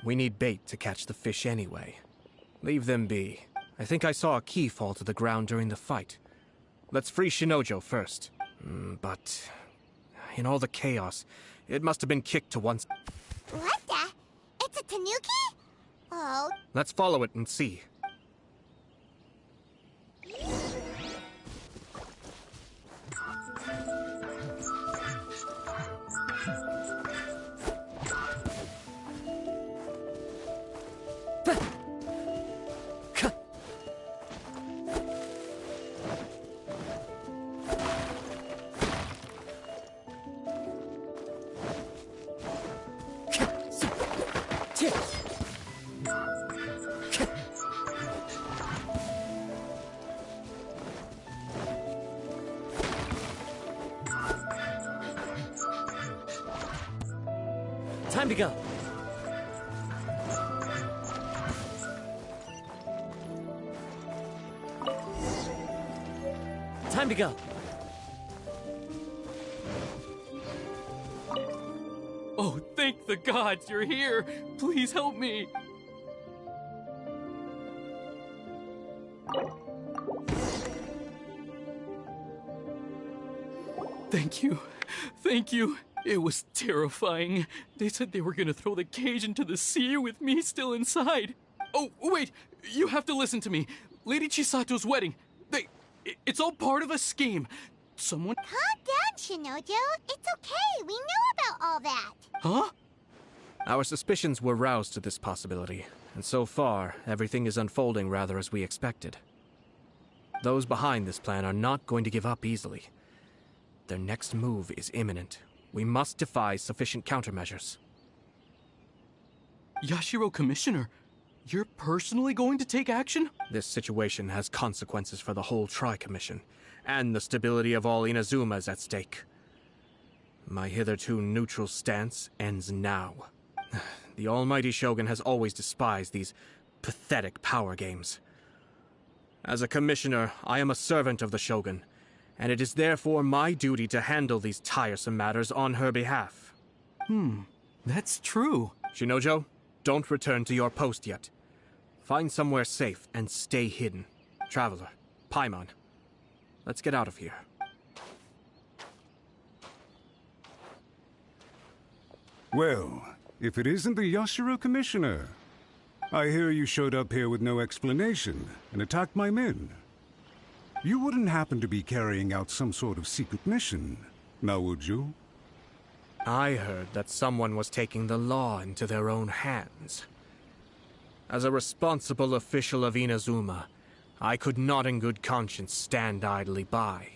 We need bait to catch the fish anyway. Leave them be. I think I saw a key fall to the ground during the fight. Let's free Shinojo first. But in all the chaos, it must have been kicked to one... What the? It's a tanuki? Oh. Let's follow it and see. Time to go. Time to go. Oh, thank the gods you're here! Please help me! Thank you. Thank you. It was terrifying. They said they were gonna throw the cage into the sea with me still inside. Oh, wait! You have to listen to me. Lady Chisato's wedding. It's all part of a scheme. Someone... Calm down, Shinojo. It's okay. We knew about all that. Huh? Our suspicions were roused to this possibility, and so far, everything is unfolding rather as we expected. Those behind this plan are not going to give up easily. Their next move is imminent. We must devise sufficient countermeasures. Yashiro Commissioner, you're personally going to take action? This situation has consequences for the whole Tri-Commission, and the stability of all Inazuma is at stake. My hitherto neutral stance ends now. The almighty Shogun has always despised these pathetic power games. As a commissioner, I am a servant of the Shogun, and it is therefore my duty to handle these tiresome matters on her behalf. That's true. Shinojo, don't return to your post yet. Find somewhere safe and stay hidden. Traveler, Paimon, let's get out of here. Well, if it isn't the Yashiro Commissioner. I hear you showed up here with no explanation and attacked my men. You wouldn't happen to be carrying out some sort of secret mission, now would you? I heard that someone was taking the law into their own hands. As a responsible official of Inazuma, I could not in good conscience stand idly by.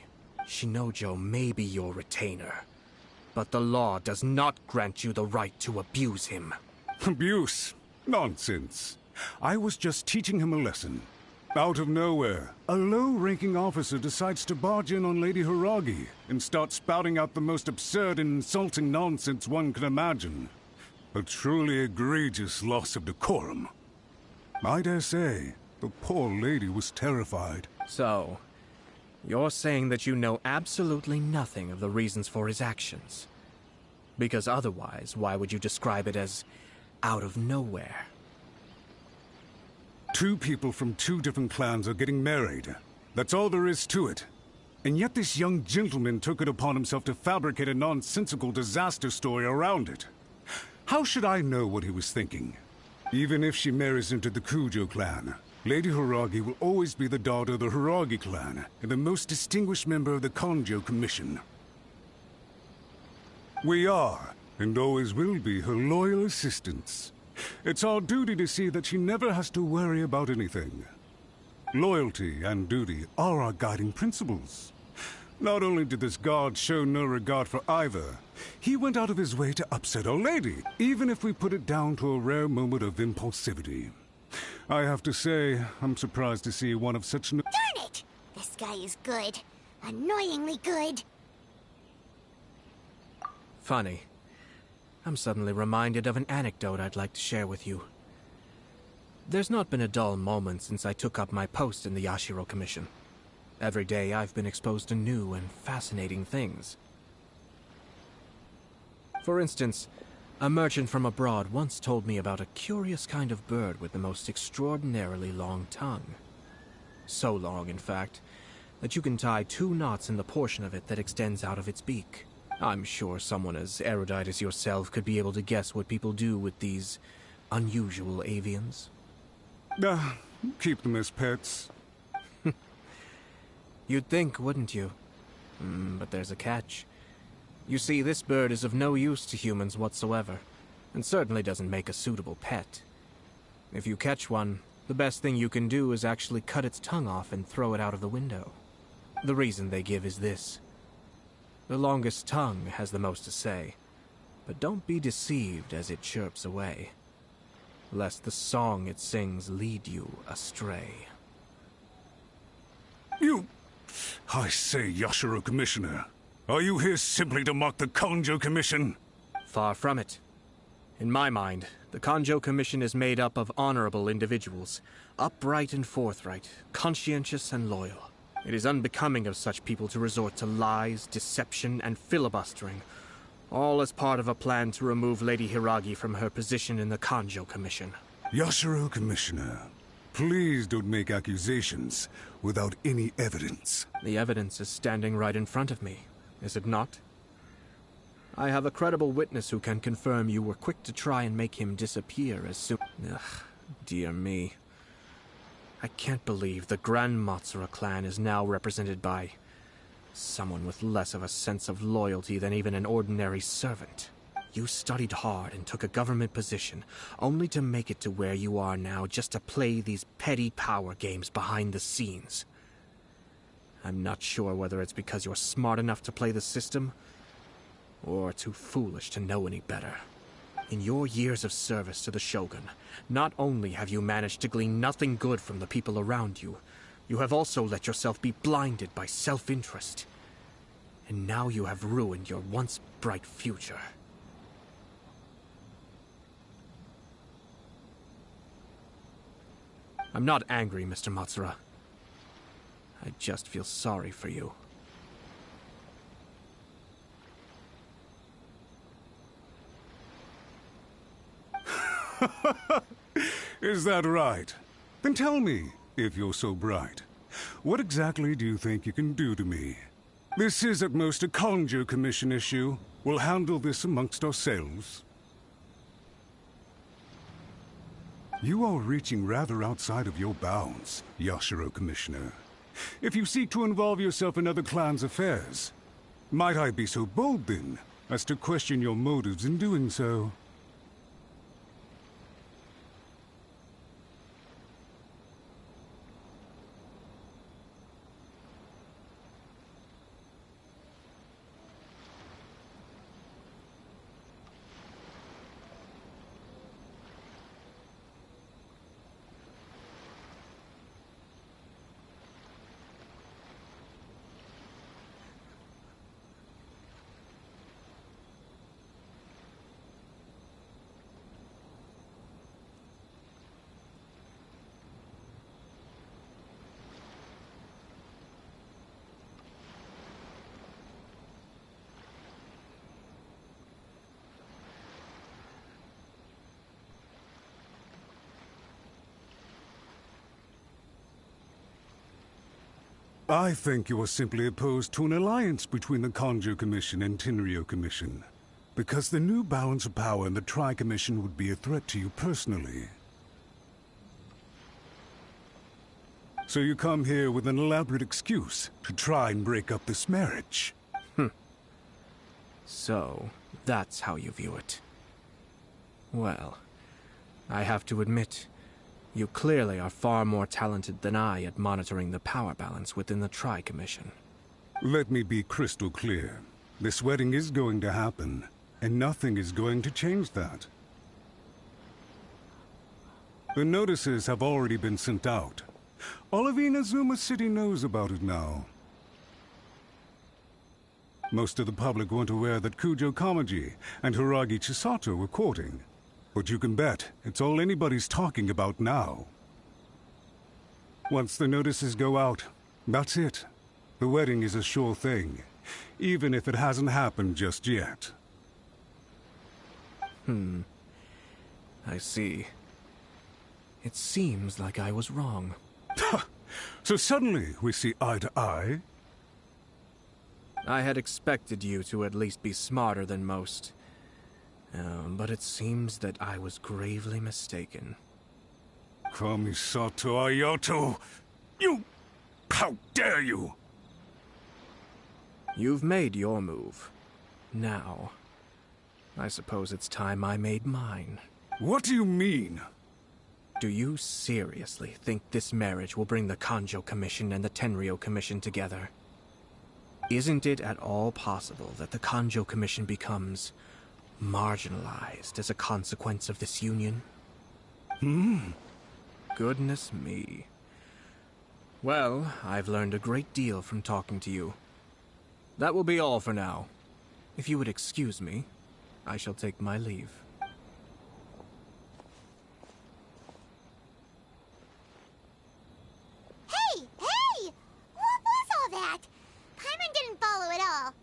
Shinojo may be your retainer, but the law does not grant you the right to abuse him. Abuse? Nonsense. I was just teaching him a lesson. Out of nowhere, a low-ranking officer decides to barge in on Lady Hiragi and start spouting out the most absurd and insulting nonsense one can imagine. A truly egregious loss of decorum. I dare say, the poor lady was terrified. So, you're saying that you know absolutely nothing of the reasons for his actions? Because otherwise, why would you describe it as out of nowhere? Two people from two different clans are getting married. That's all there is to it. And yet this young gentleman took it upon himself to fabricate a nonsensical disaster story around it. How should I know what he was thinking? Even if she marries into the Kujo clan, Lady Hiragi will always be the daughter of the Hiragi clan and the most distinguished member of the Kanjo Commission. We are, and always will be, her loyal assistants. It's our duty to see that she never has to worry about anything. Loyalty and duty are our guiding principles. Not only did this guard show no regard for either, he went out of his way to upset our lady, even if we put it down to a rare moment of impulsivity. I have to say, I'm surprised to see one of such Darn it! This guy is good. Annoyingly good. Funny. I'm suddenly reminded of an anecdote I'd like to share with you. There's not been a dull moment since I took up my post in the Yashiro Commission. Every day I've been exposed to new and fascinating things. For instance, a merchant from abroad once told me about a curious kind of bird with the most extraordinarily long tongue. So long, in fact, that you can tie 2 knots in the portion of it that extends out of its beak. I'm sure someone as erudite as yourself could be able to guess what people do with these unusual avians. Keep them as pets. You'd think, wouldn't you? But there's a catch. You see, this bird is of no use to humans whatsoever, and certainly doesn't make a suitable pet. If you catch one, the best thing you can do is actually cut its tongue off and throw it out of the window. The reason they give is this. The longest tongue has the most to say, but don't be deceived as it chirps away, lest the song it sings lead you astray. I say, Yashiro Commissioner, are you here simply to mock the Kanjo Commission? Far from it. In my mind, the Kanjo Commission is made up of honorable individuals, upright and forthright, conscientious and loyal. It is unbecoming of such people to resort to lies, deception, and filibustering, all as part of a plan to remove Lady Hiragi from her position in the Kanjo Commission. Yashiro Commissioner, please don't make accusations without any evidence. The evidence is standing right in front of me, is it not? I have a credible witness who can confirm you were quick to try and make him disappear as soon... Ugh, dear me. I can't believe the Grand Matsura clan is now represented by someone with less of a sense of loyalty than even an ordinary servant. You studied hard and took a government position, only to make it to where you are now just to play these petty power games behind the scenes. I'm not sure whether it's because you're smart enough to play the system, or too foolish to know any better. In your years of service to the Shogun, not only have you managed to glean nothing good from the people around you, you have also let yourself be blinded by self-interest. And now you have ruined your once bright future. I'm not angry, Mr. Matsura. I just feel sorry for you. Is that right? Then tell me, if you're so bright, what exactly do you think you can do to me? This is at most a Kanjo Commission issue. We'll handle this amongst ourselves. You are reaching rather outside of your bounds, Yashiro Commissioner. If you seek to involve yourself in other clans' affairs, might I be so bold, then, as to question your motives in doing so? I think you are simply opposed to an alliance between the Kanjo Commission and Tenryo Commission, because the new balance of power in the Tri-Commission would be a threat to you personally. So you come here with an elaborate excuse to try and break up this marriage. So, that's how you view it. Well, I have to admit, you clearly are far more talented than I at monitoring the power balance within the Tri-Commission. Let me be crystal clear. This wedding is going to happen, and nothing is going to change that. The notices have already been sent out. All of Inazuma City knows about it now. Most of the public weren't aware that Kujo Kamaji and Hiragi Chisato were courting. But you can bet it's all anybody's talking about now. Once the notices go out, that's it. The wedding is a sure thing, even if it hasn't happened just yet. I see. It seems like I was wrong. So suddenly we see eye to eye? I had expected you to at least be smarter than most. But it seems that I was gravely mistaken. Kamisato Ayato! You... How dare you! You've made your move. Now, I suppose it's time I made mine. What do you mean? Do you seriously think this marriage will bring the Kanjo Commission and the Tenryou Commission together? Isn't it at all possible that the Kanjo Commission becomes marginalized as a consequence of this union? Goodness me. Well, I've learned a great deal from talking to you. That will be all for now. If you would excuse me, I shall take my leave. Hey! Hey! What was all that? Paimon didn't follow at all.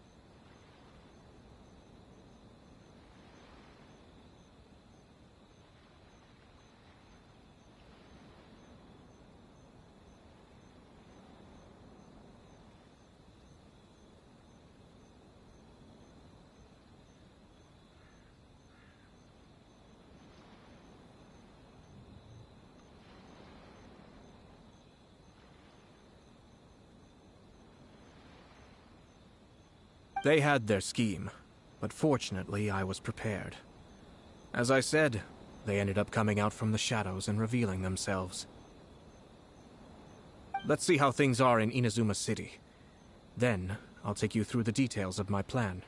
They had their scheme, but fortunately I was prepared. As I said, they ended up coming out from the shadows and revealing themselves. Let's see how things are in Inazuma City. Then, I'll take you through the details of my plan.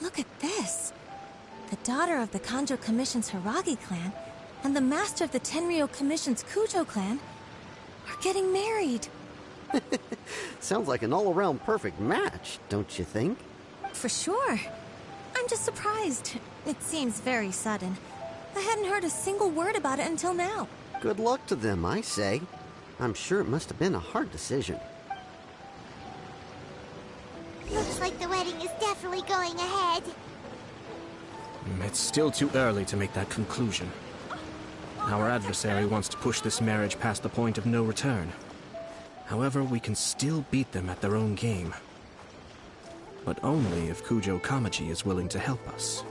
Look at this. The daughter of the Kanjo Commission's Hiragi clan and the master of the Tenryou Commission's Kujo clan are getting married. Sounds like an all-around perfect match, don't you think? For sure. I'm just surprised. It seems very sudden. I hadn't heard a single word about it until now. Good luck to them, I say. I'm sure it must have been a hard decision. Looks like the wedding is definitely going ahead. It's still too early to make that conclusion. Our adversary wants to push this marriage past the point of no return. However, we can still beat them at their own game. But only if Kujo Kamaji is willing to help us.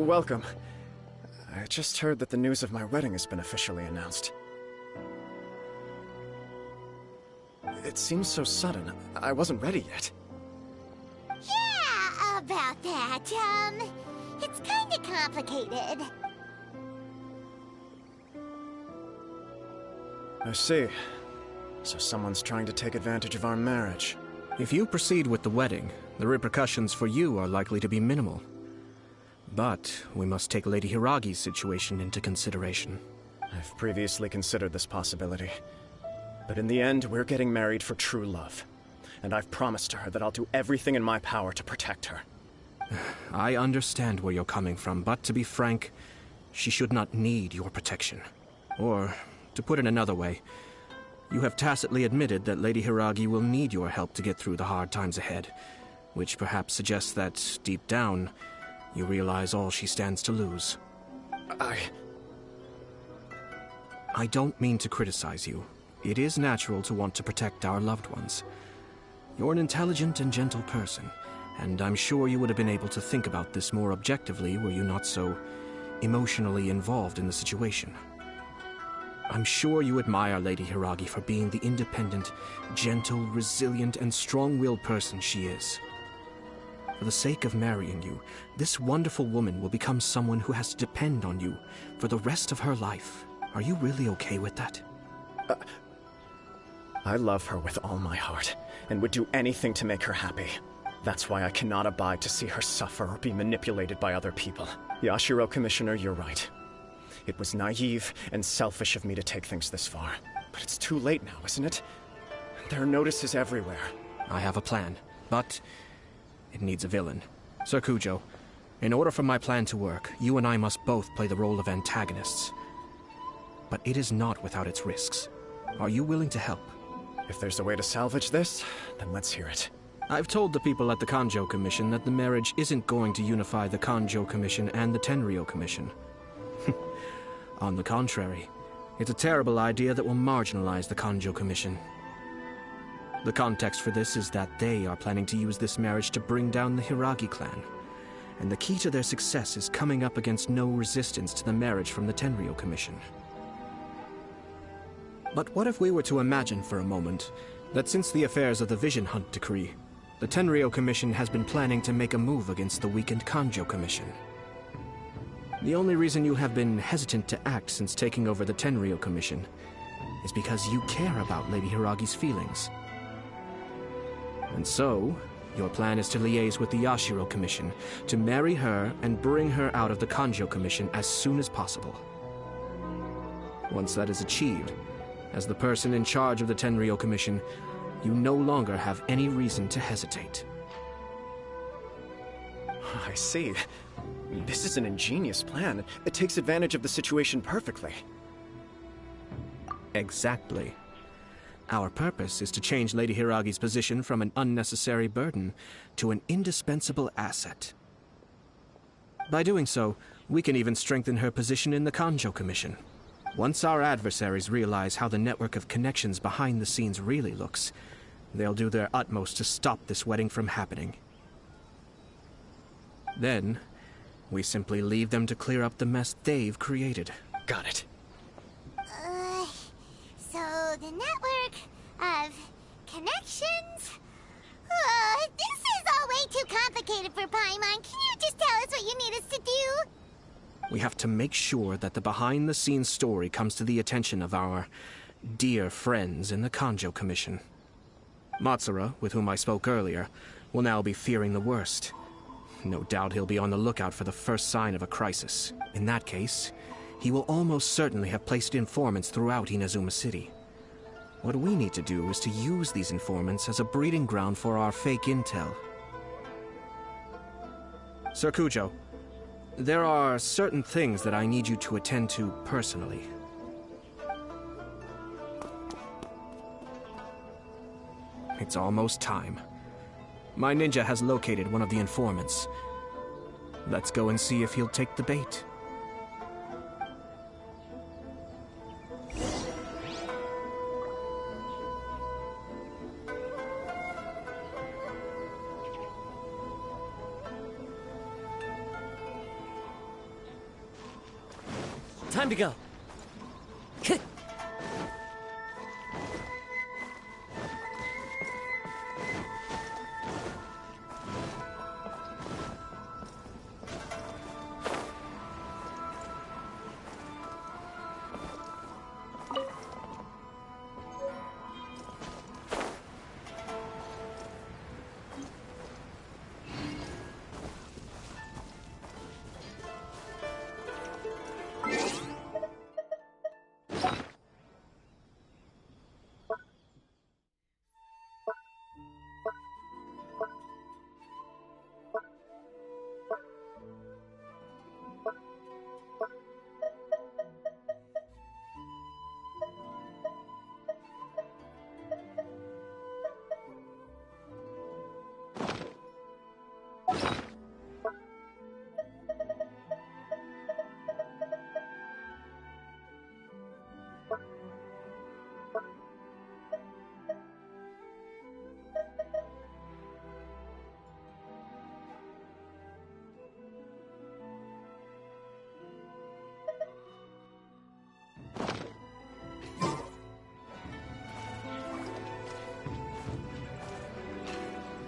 welcome. I just heard that the news of my wedding has been officially announced. It seems so sudden. I wasn't ready yet. Yeah, about that. It's kinda complicated. I see. So someone's trying to take advantage of our marriage. If you proceed with the wedding, the repercussions for you are likely to be minimal. But we must take Lady Hiragi's situation into consideration. I've previously considered this possibility. But in the end, we're getting married for true love. And I've promised her that I'll do everything in my power to protect her. I understand where you're coming from, but to be frank, she should not need your protection. Or, to put it another way, you have tacitly admitted that Lady Hiragi will need your help to get through the hard times ahead, which perhaps suggests that, deep down, you realize all she stands to lose. I don't mean to criticize you. It is natural to want to protect our loved ones. You're an intelligent and gentle person, and I'm sure you would have been able to think about this more objectively were you not so emotionally involved in the situation. I'm sure you admire Lady Hiragi for being the independent, gentle, resilient, and strong-willed person she is. For the sake of marrying you, this wonderful woman will become someone who has to depend on you for the rest of her life. Are you really okay with that? I love her with all my heart, and would do anything to make her happy. That's why I cannot abide to see her suffer or be manipulated by other people. Yashiro, Commissioner, you're right. It was naive and selfish of me to take things this far. But it's too late now, isn't it? There are notices everywhere. I have a plan, but it needs a villain. Sir Kujo, in order for my plan to work, you and I must both play the role of antagonists. But it is not without its risks. Are you willing to help? If there's a way to salvage this, then let's hear it. I've told the people at the Kanjo Commission that the marriage isn't going to unify the Kanjo Commission and the Tenryou Commission. On the contrary, it's a terrible idea that will marginalize the Kanjo Commission. The context for this is that they are planning to use this marriage to bring down the Hiragi clan. And the key to their success is coming up against no resistance to the marriage from the Tenryou Commission. But what if we were to imagine for a moment that since the affairs of the Vision Hunt Decree, the Tenryou Commission has been planning to make a move against the weakened Kanjo Commission? The only reason you have been hesitant to act since taking over the Tenryou Commission is because you care about Lady Hiragi's feelings. And so, your plan is to liaise with the Yashiro Commission to marry her and bring her out of the Kanjo Commission as soon as possible. Once that is achieved, as the person in charge of the Tenryou Commission, you no longer have any reason to hesitate. I see. This is an ingenious plan. It takes advantage of the situation perfectly. Exactly. Our purpose is to change Lady Hiragi's position from an unnecessary burden to an indispensable asset. By doing so, we can even strengthen her position in the Kanjo Commission. Once our adversaries realize how the network of connections behind the scenes really looks, they'll do their utmost to stop this wedding from happening. Then, we simply leave them to clear up the mess they've created. Got it. So the network of connections? This is all way too complicated for Paimon. Can you just tell us what you need us to do? We have to make sure that the behind-the-scenes story comes to the attention of our dear friends in the Kanjo Commission. Matsura, with whom I spoke earlier, will now be fearing the worst. No doubt he'll be on the lookout for the first sign of a crisis. In that case, he will almost certainly have placed informants throughout Inazuma City. What we need to do is to use these informants as a breeding ground for our fake intel. Sir Kujo, there are certain things that I need you to attend to personally. It's almost time. My ninja has located one of the informants. Let's go and see if he'll take the bait. Time to go.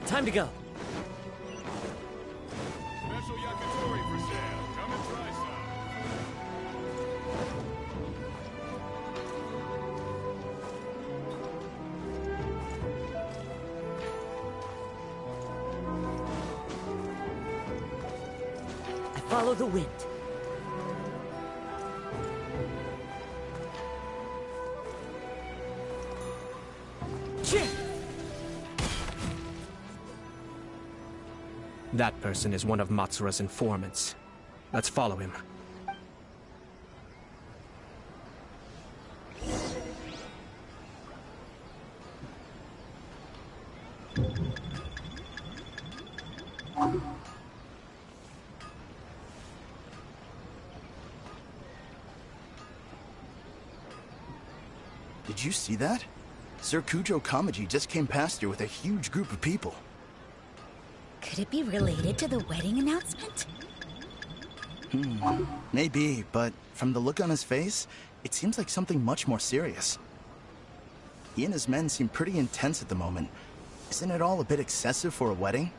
Time to go. Special yakitori for sale. Come and try some. I follow the wind. That person is one of Matsura's informants. Let's follow him. Did you see that? Sir Kujo Kamaji just came past here with a huge group of people. Could it be related to the wedding announcement? Maybe, but from the look on his face, it seems like something much more serious. He and his men seem pretty intense at the moment. Isn't it all a bit excessive for a wedding?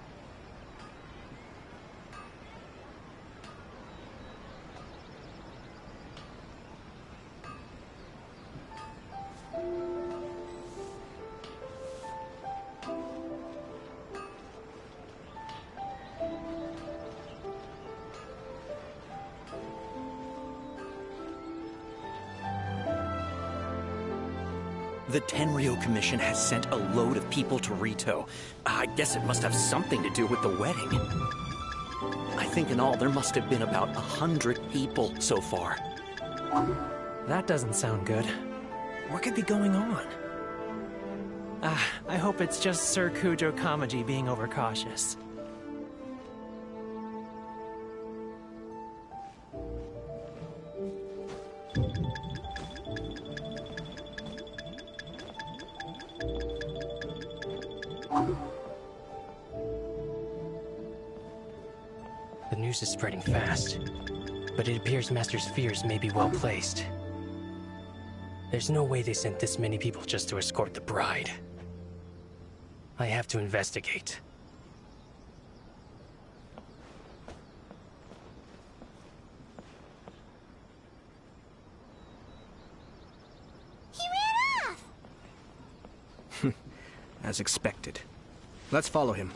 The Tenryo Commission has sent a load of people to Rito. I guess it must have something to do with the wedding. I think in all there must have been about 100 people so far. That doesn't sound good. What could be going on? I hope it's just Sir Kujo Kamaji being overcautious. The news is spreading fast, but it appears Master's fears may be well placed. There's no way they sent this many people just to escort the bride. I have to investigate. He ran off! As expected. Let's follow him.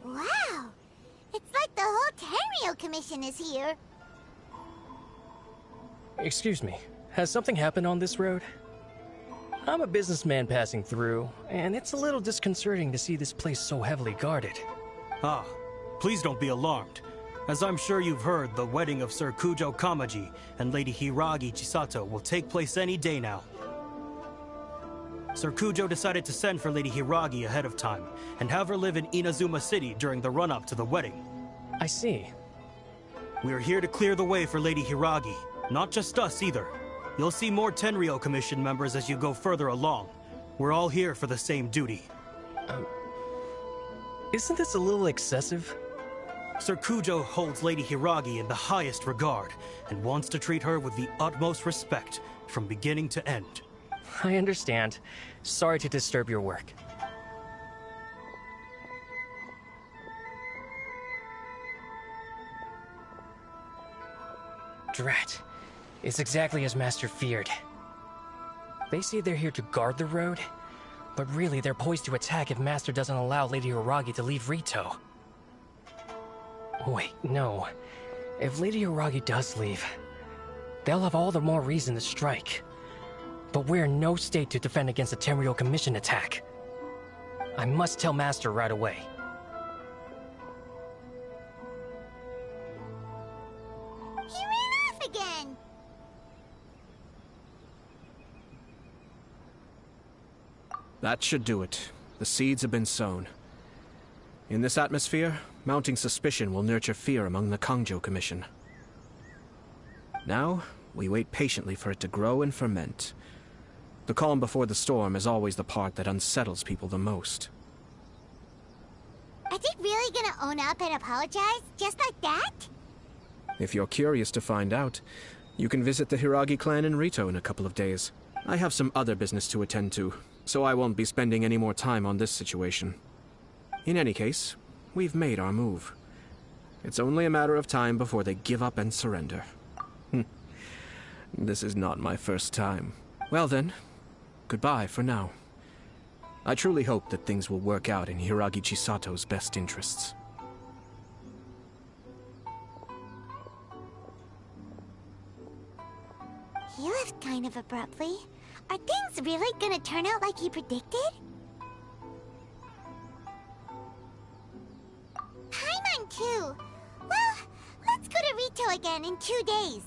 Wow! It's like the whole Tenryo Commission is here. Excuse me, has something happened on this road? I'm a businessman passing through, and it's a little disconcerting to see this place so heavily guarded. Ah, please don't be alarmed. As I'm sure you've heard, the wedding of Sir Kujo Kamaji and Lady Hiragi Chisato will take place any day now. Sir Kujo decided to send for Lady Hiragi ahead of time and have her live in Inazuma City during the run-up to the wedding. I see. We are here to clear the way for Lady Hiragi. Not just us either. You'll see more Tenryou Commission members as you go further along. We're all here for the same duty. Isn't this a little excessive? Sir Kujo holds Lady Hiragi in the highest regard and wants to treat her with the utmost respect from beginning to end. I understand. Sorry to disturb your work. Drat. It's exactly as Master feared. They say they're here to guard the road, but really they're poised to attack if Master doesn't allow Lady Hiragi to leave Rito. Wait, no. If Lady Hiragi does leave, they'll have all the more reason to strike. But we're in no state to defend against a Tenryou Commission attack. I must tell Master right away. He ran off again! That should do it. The seeds have been sown. In this atmosphere, mounting suspicion will nurture fear among the Kangjo Commission. Now, we wait patiently for it to grow and ferment. The calm before the storm is always the part that unsettles people the most. Are they really gonna own up and apologize? Just like that? If you're curious to find out, you can visit the Hiragi clan in Rito in a couple of days. I have some other business to attend to, so I won't be spending any more time on this situation. In any case, we've made our move. It's only a matter of time before they give up and surrender. This is not my first time. Well then, goodbye for now. I truly hope that things will work out in Hiragi Chisato's best interests. He left kind of abruptly. Are things really gonna turn out like he predicted? Paimon too! Well, let's go to Rito again in 2 days.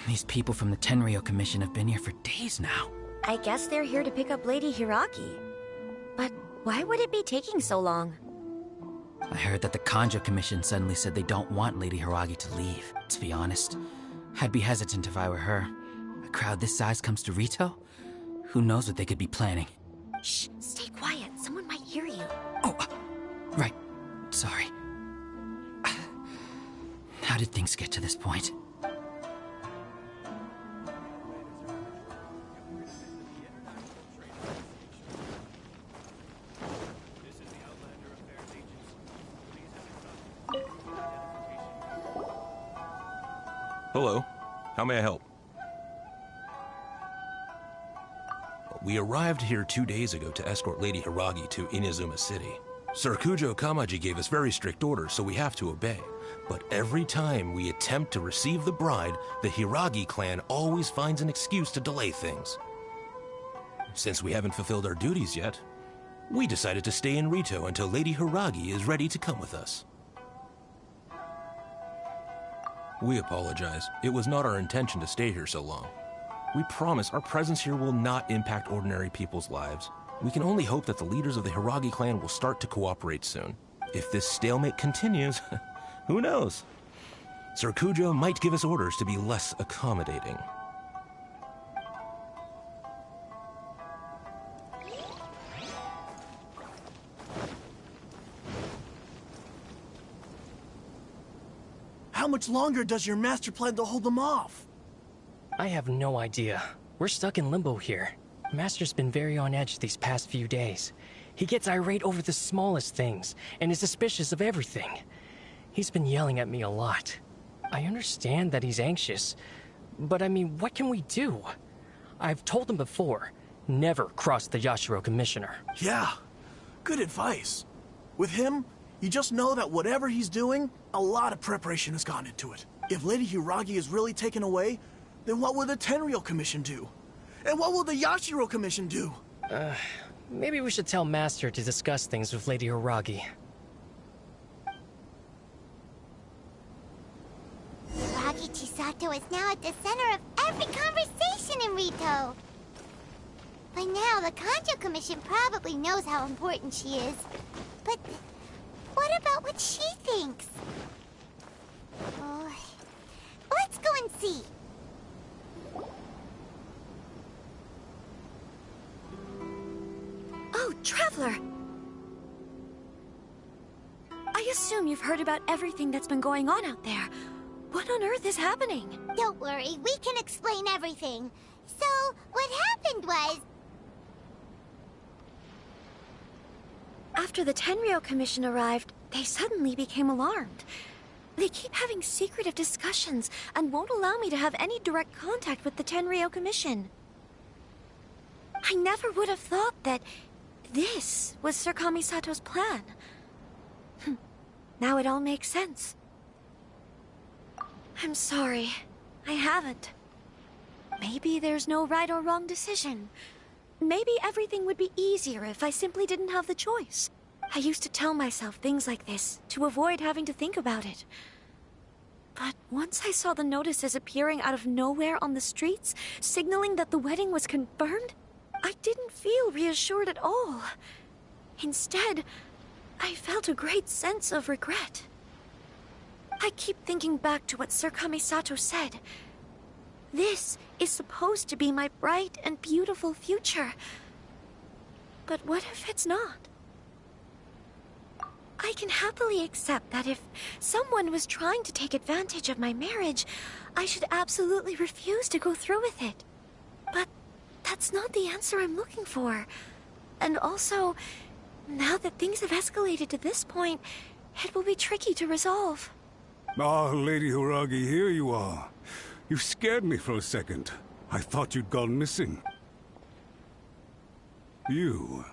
These people from the Tenryou Commission have been here for days now. I guess they're here to pick up Lady Hiragi. But why would it be taking so long? I heard that the Kanjo Commission suddenly said they don't want Lady Hiragi to leave. To be honest, I'd be hesitant if I were her. A crowd this size comes to Rito? Who knows what they could be planning? Shh, stay quiet. Someone might hear you. Oh, right. Sorry. How did things get to this point? Hello. How may I help? We arrived here 2 days ago to escort Lady Hiragi to Inazuma City. Sir Kujo Kamaji gave us very strict orders, so we have to obey. But every time we attempt to receive the bride, the Hiragi clan always finds an excuse to delay things. since we haven't fulfilled our duties yet, we decided to stay in Rito until Lady Hiragi is ready to come with us. We apologize. It was not our intention to stay here so long. We promise our presence here will not impact ordinary people's lives. We can only hope that the leaders of the Hiragi clan will start to cooperate soon. If this stalemate continues, who knows? Sir Kujo might give us orders to be less accommodating. How much longer does your master plan to hold them off? I have no idea. We're stuck in limbo here. Master's been very on edge these past few days. He gets irate over the smallest things, and is suspicious of everything. He's been yelling at me a lot. I understand that he's anxious, but I mean, what can we do? I've told him before, never cross the Yashiro Commissioner. Yeah, good advice. With him, you just know that whatever he's doing, a lot of preparation has gone into it. If Lady Hiragi is really taken away, then what will the Tenryou Commission do? And what will the Yashiro Commission do? Maybe we should tell Master to discuss things with Lady Hiragi. Hiragi Chisato is now at the center of every conversation in Rito. By now, the Kanjo Commission probably knows how important she is. But what about what she thinks? Oh, let's go and see. Oh, Traveler! I assume you've heard about everything that's been going on out there. What on earth is happening? Don't worry, we can explain everything. So, what happened was... After the Tenryou Commission arrived, they suddenly became alarmed. They keep having secretive discussions and won't allow me to have any direct contact with the Tenryou Commission. I never would have thought that this was Sir Kamisato's plan. Now it all makes sense. I'm sorry. I haven't. Maybe there's no right or wrong decision. Maybe everything would be easier if I simply didn't have the choice. I used to tell myself things like this to avoid having to think about it. But once I saw the notices appearing out of nowhere on the streets, signaling that the wedding was confirmed, I didn't feel reassured at all. Instead, I felt a great sense of regret. I keep thinking back to what Sir Kamisato said. This is supposed to be my bright and beautiful future. But what if it's not? I can happily accept that if someone was trying to take advantage of my marriage, I should absolutely refuse to go through with it. But that's not the answer I'm looking for. And also, now that things have escalated to this point, it will be tricky to resolve. Ah, Lady Hiragi, here you are. You scared me for a second. I thought you'd gone missing. You...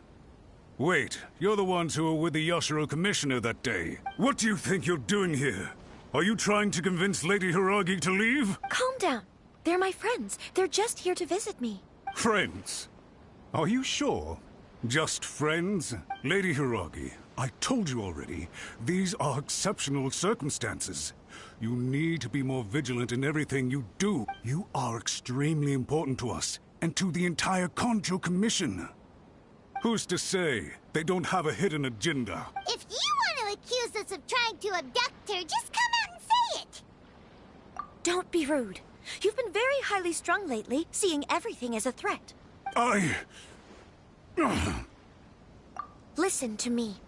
Wait, you're the ones who were with the Yashiro Commissioner that day. What do you think you're doing here? Are you trying to convince Lady Hiragi to leave? Calm down. They're my friends. They're just here to visit me. Friends? Are you sure? Just friends? Lady Hiragi, I told you already, these are exceptional circumstances. You need to be more vigilant in everything you do. You are extremely important to us, and to the entire Kanjo Commission. Who's to say they don't have a hidden agenda? If you want to accuse us of trying to abduct her, just come out and say it! Don't be rude. You've been very highly strung lately, seeing everything as a threat. Listen to me.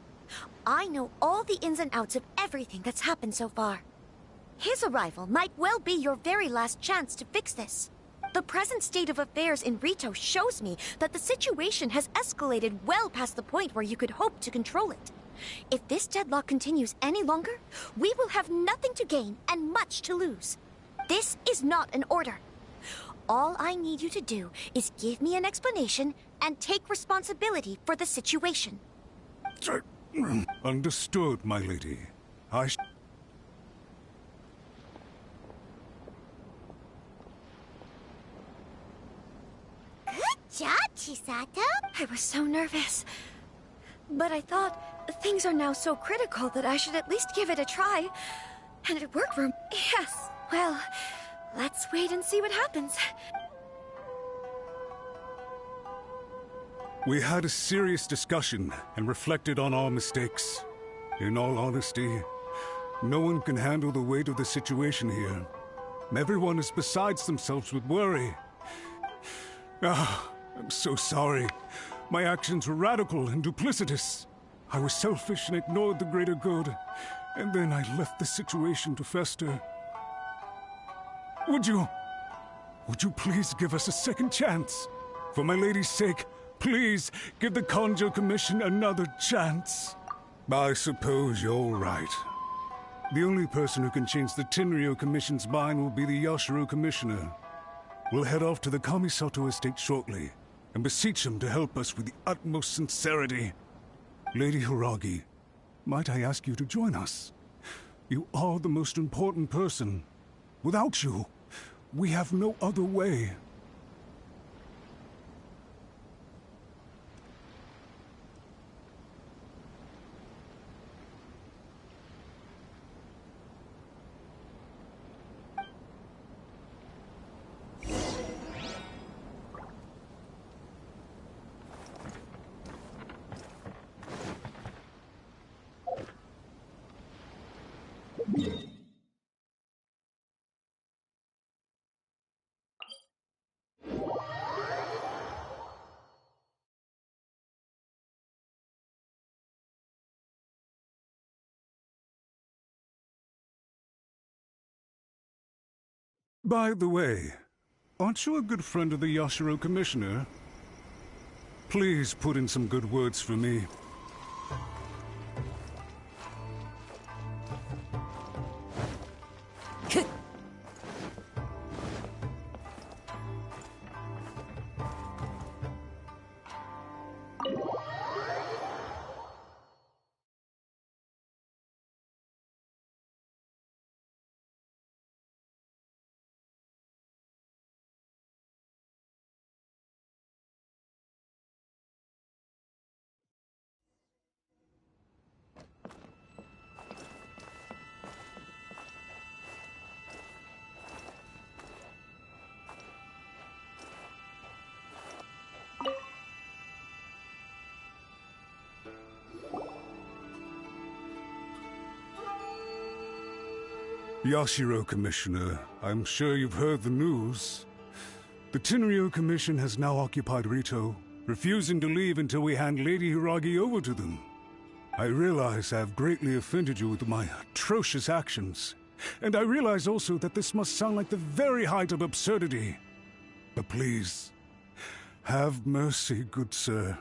I know all the ins and outs of everything that's happened so far. His arrival might well be your very last chance to fix this. The present state of affairs in Rito shows me that the situation has escalated well past the point where you could hope to control it. If this deadlock continues any longer, we will have nothing to gain and much to lose. This is not an order. All I need you to do is give me an explanation and take responsibility for the situation. Understood, my lady. Good job, Chisato! Chisato? I was so nervous. But I thought things are now so critical that I should at least give it a try. And it worked for me. Yes. Well, let's wait and see what happens. We had a serious discussion and reflected on our mistakes. In all honesty, no one can handle the weight of the situation here. Everyone is besides themselves with worry. I'm so sorry. My actions were radical and duplicitous. I was selfish and ignored the greater good. And then I left the situation to fester. Would you please give us a second chance? For my lady's sake, please give the Kanjo Commission another chance. I suppose you're right. The only person who can change the Tenryou Commission's mind will be the Yashiro Commissioner. We'll head off to the Kamisato estate shortly and beseech him to help us with the utmost sincerity. Lady Hiragi, might I ask you to join us? You are the most important person. Without you, we have no other way. By the way, aren't you a good friend of the Yashiro Commissioner? Please put in some good words for me. Yashiro Commissioner, I'm sure you've heard the news. The Tenryou Commission has now occupied Rito, refusing to leave until we hand Lady Hiragi over to them. I realize I have greatly offended you with my atrocious actions, and I realize also that this must sound like the very height of absurdity. But please, have mercy, good sir.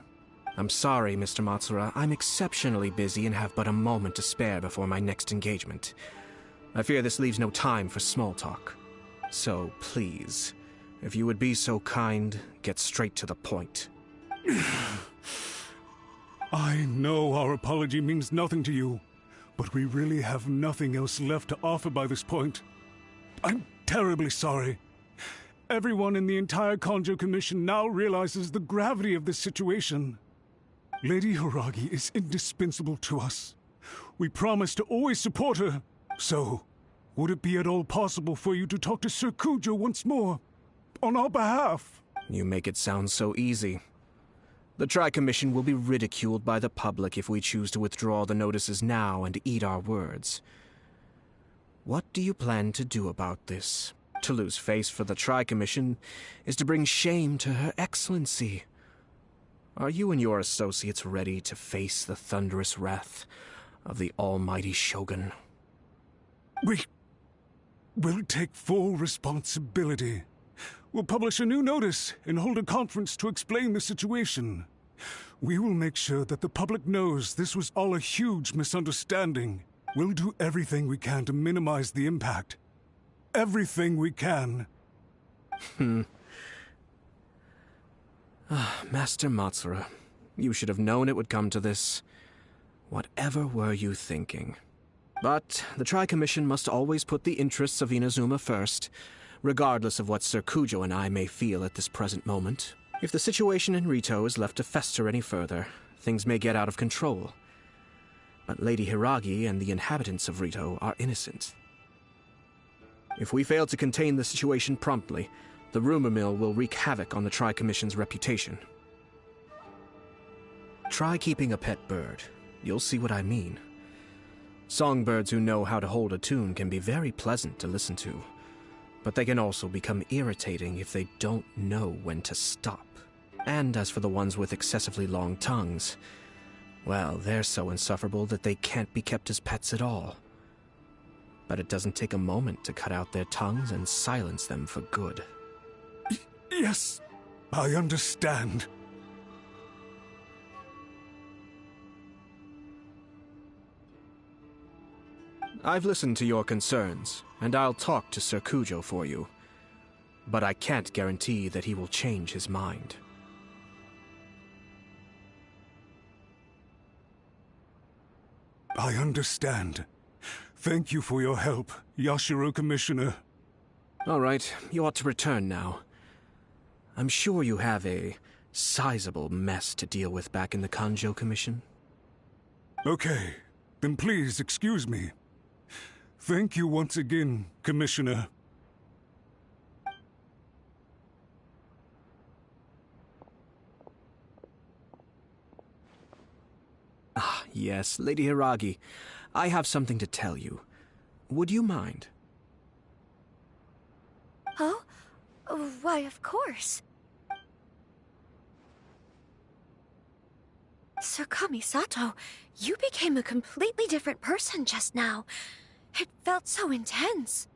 I'm sorry, Mr. Matsura. I'm exceptionally busy and have but a moment to spare before my next engagement. I fear this leaves no time for small talk. So, please, if you would be so kind, get straight to the point. I know our apology means nothing to you, but we really have nothing else left to offer by this point. I'm terribly sorry. Everyone in the entire Kanjo Commission now realizes the gravity of this situation. Lady Hiragi is indispensable to us. We promise to always support her. So, would it be at all possible for you to talk to Sir Kujo once more, on our behalf? You make it sound so easy. The Tri-Commission will be ridiculed by the public if we choose to withdraw the notices now and eat our words. What do you plan to do about this? To lose face for the Tri-Commission is to bring shame to Her Excellency. Are you and your associates ready to face the thunderous wrath of the almighty Shogun? We'll take full responsibility. We'll publish a new notice and hold a conference to explain the situation. We will make sure that the public knows this was all a huge misunderstanding. We'll do everything we can to minimize the impact. Everything we can. Master Matsura, you should have known it would come to this. Whatever were you thinking? But the Tri-Commission must always put the interests of Inazuma first, regardless of what Sir Kujo and I may feel at this present moment. If the situation in Rito is left to fester any further, things may get out of control. But Lady Hiragi and the inhabitants of Rito are innocent. If we fail to contain the situation promptly, the rumor mill will wreak havoc on the Tri-Commission's reputation. Try keeping a pet bird. You'll see what I mean. Songbirds who know how to hold a tune can be very pleasant to listen to, but they can also become irritating if they don't know when to stop. And as for the ones with excessively long tongues, well, they're so insufferable that they can't be kept as pets at all. But it doesn't take a moment to cut out their tongues and silence them for good. Yes, I understand. I've listened to your concerns, and I'll talk to Sir Kujo for you. But I can't guarantee that he will change his mind. I understand. Thank you for your help, Yashiro Commissioner. All right, you ought to return now. I'm sure you have a sizable mess to deal with back in the Kanjo Commission. Okay, then please excuse me. Thank you once again, Commissioner. Ah, yes, Lady Hiragi. I have something to tell you. Would you mind? Oh? Why, of course. Sir Kamisato, you became a completely different person just now. It felt so intense.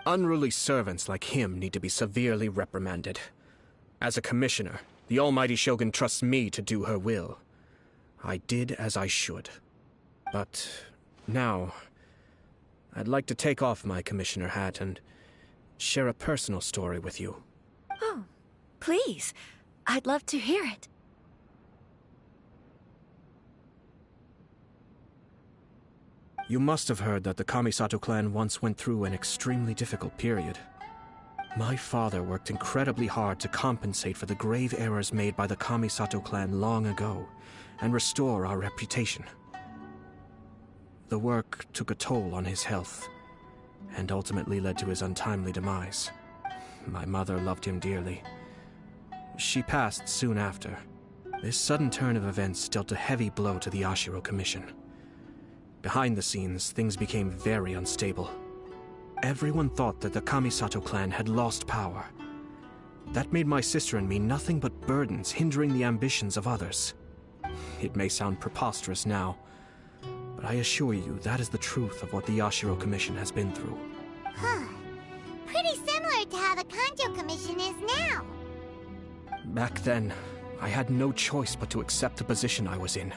Unruly servants like him need to be severely reprimanded. As a commissioner, the almighty Shogun trusts me to do her will. I did as I should. But now, I'd like to take off my commissioner hat and share a personal story with you. Oh, please. I'd love to hear it. You must have heard that the Kamisato clan once went through an extremely difficult period. My father worked incredibly hard to compensate for the grave errors made by the Kamisato clan long ago, and restore our reputation. The work took a toll on his health, and ultimately led to his untimely demise. My mother loved him dearly. She passed soon after. This sudden turn of events dealt a heavy blow to the Ashiro Commission. Behind the scenes, things became very unstable. Everyone thought that the Kamisato clan had lost power. That made my sister and me nothing but burdens hindering the ambitions of others. It may sound preposterous now, but I assure you that is the truth of what the Yashiro Commission has been through. Huh. Pretty similar to how the Kanjo Commission is now. Back then, I had no choice but to accept the position I was in.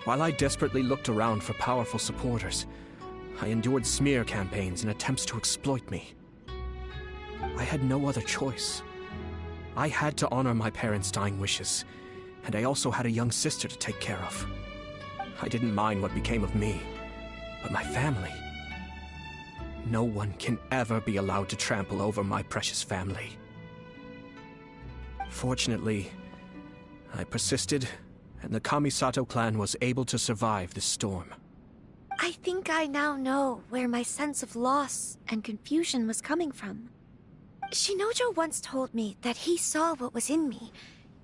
While I desperately looked around for powerful supporters, I endured smear campaigns and attempts to exploit me. I had no other choice. I had to honor my parents' dying wishes, and I also had a young sister to take care of. I didn't mind what became of me, but my family. No one can ever be allowed to trample over my precious family. Fortunately, I persisted, and the Kamisato clan was able to survive this storm. I think I now know where my sense of loss and confusion was coming from. Shinojo once told me that he saw what was in me,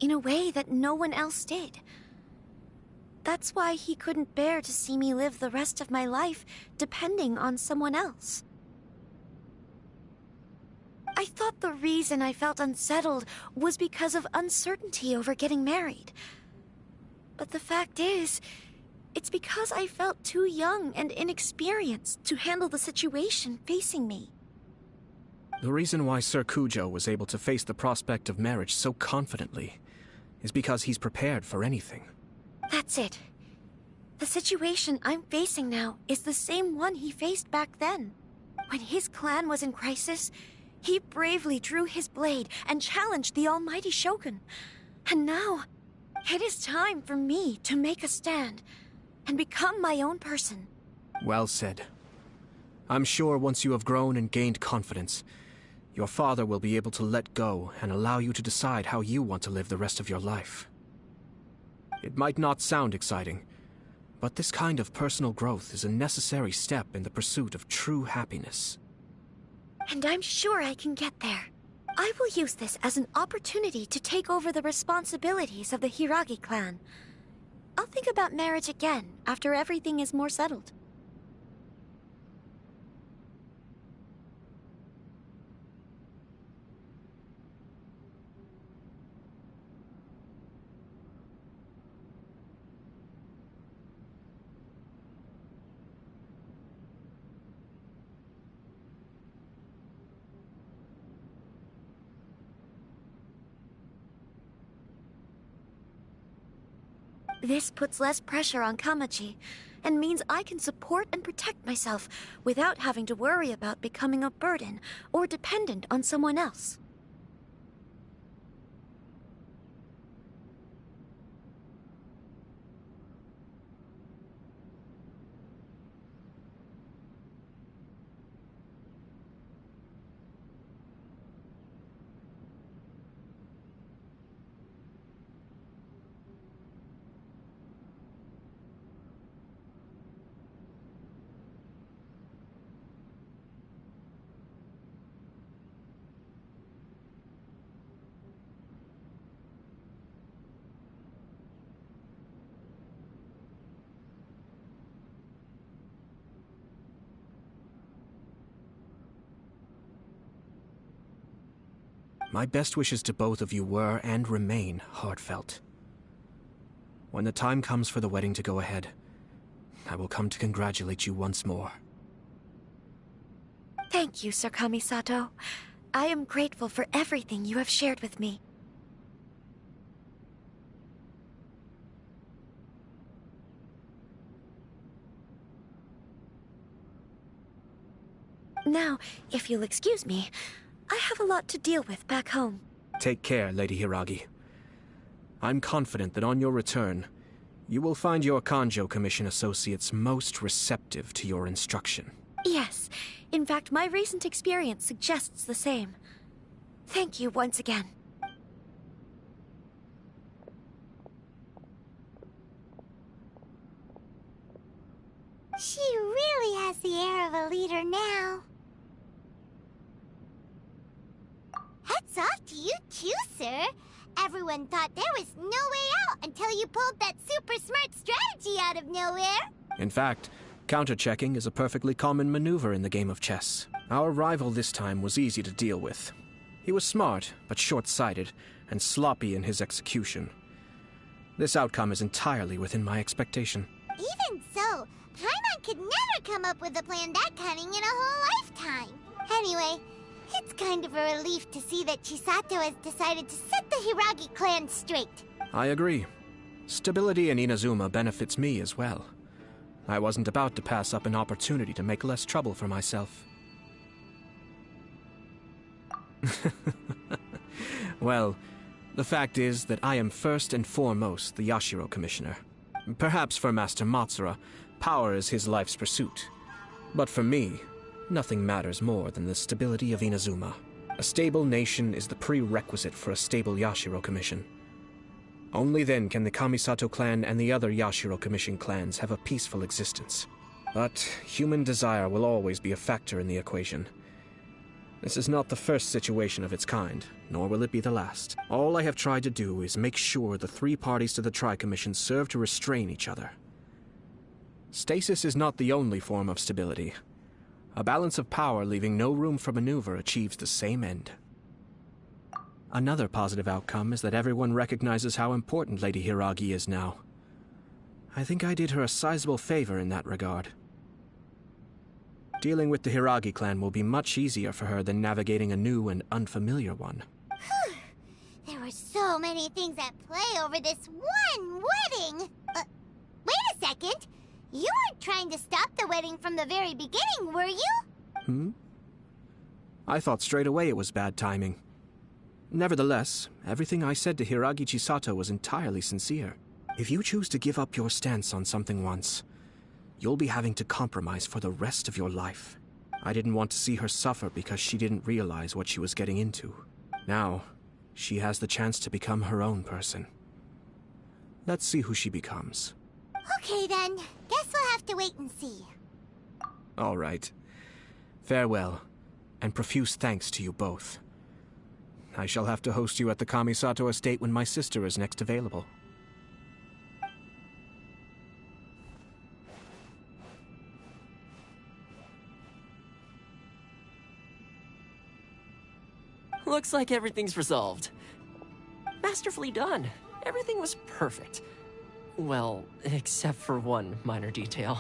in a way that no one else did. That's why he couldn't bear to see me live the rest of my life depending on someone else. I thought the reason I felt unsettled was because of uncertainty over getting married. But the fact is, it's because I felt too young and inexperienced to handle the situation facing me. The reason why Sir Kujo was able to face the prospect of marriage so confidently is because he's prepared for anything. That's it. The situation I'm facing now is the same one he faced back then. When his clan was in crisis, he bravely drew his blade and challenged the almighty Shogun. And now, it is time for me to make a stand and become my own person. Well said. I'm sure once you have grown and gained confidence, your father will be able to let go and allow you to decide how you want to live the rest of your life. It might not sound exciting, but this kind of personal growth is a necessary step in the pursuit of true happiness. And I'm sure I can get there. I will use this as an opportunity to take over the responsibilities of the Hiragi clan. I'll think about marriage again after everything is more settled. This puts less pressure on Kamaji, and means I can support and protect myself without having to worry about becoming a burden or dependent on someone else. My best wishes to both of you were and remain heartfelt. When the time comes for the wedding to go ahead, I will come to congratulate you once more. Thank you, Sir Kamisato. I am grateful for everything you have shared with me. Now, if you'll excuse me, I have a lot to deal with back home. Take care, Lady Hiragi. I'm confident that on your return, you will find your Kanjo Commission associates most receptive to your instruction. Yes. In fact, my recent experience suggests the same. Thank you once again. She really has the air of a leader now. Hats off to you too, sir. Everyone thought there was no way out until you pulled that super smart strategy out of nowhere. In fact, counter-checking is a perfectly common maneuver in the game of chess. Our rival this time was easy to deal with. He was smart, but short-sighted, and sloppy in his execution. This outcome is entirely within my expectation. Even so, Paimon could never come up with a plan that cunning in a whole lifetime. Anyway, it's kind of a relief to see that Chisato has decided to set the Hiragi clan straight. I agree. Stability in Inazuma benefits me as well. I wasn't about to pass up an opportunity to make less trouble for myself. Well, the fact is that I am first and foremost the Yashiro Commissioner. Perhaps for Master Matsura, power is his life's pursuit. But for me, nothing matters more than the stability of Inazuma. A stable nation is the prerequisite for a stable Yashiro Commission. Only then can the Kamisato clan and the other Yashiro Commission clans have a peaceful existence. But human desire will always be a factor in the equation. This is not the first situation of its kind, nor will it be the last. All I have tried to do is make sure the three parties to the Tri-Commission serve to restrain each other. Stasis is not the only form of stability. A balance of power leaving no room for maneuver achieves the same end. Another positive outcome is that everyone recognizes how important Lady Hiragi is now. I think I did her a sizable favor in that regard. Dealing with the Hiragi clan will be much easier for her than navigating a new and unfamiliar one. There were so many things at play over this one wedding. Wait a second. You weren't trying to stop the wedding from the very beginning, were you? I thought straight away it was bad timing. Nevertheless, everything I said to Hiragi Chisato was entirely sincere. If you choose to give up your stance on something once, you'll be having to compromise for the rest of your life. I didn't want to see her suffer because she didn't realize what she was getting into. Now, she has the chance to become her own person. Let's see who she becomes. Okay then, guess we'll have to wait and see. All right. Farewell, and profuse thanks to you both. I shall have to host you at the Kamisato estate when my sister is next available. Looks like everything's resolved. Masterfully done. Everything was perfect. Well, except for one minor detail.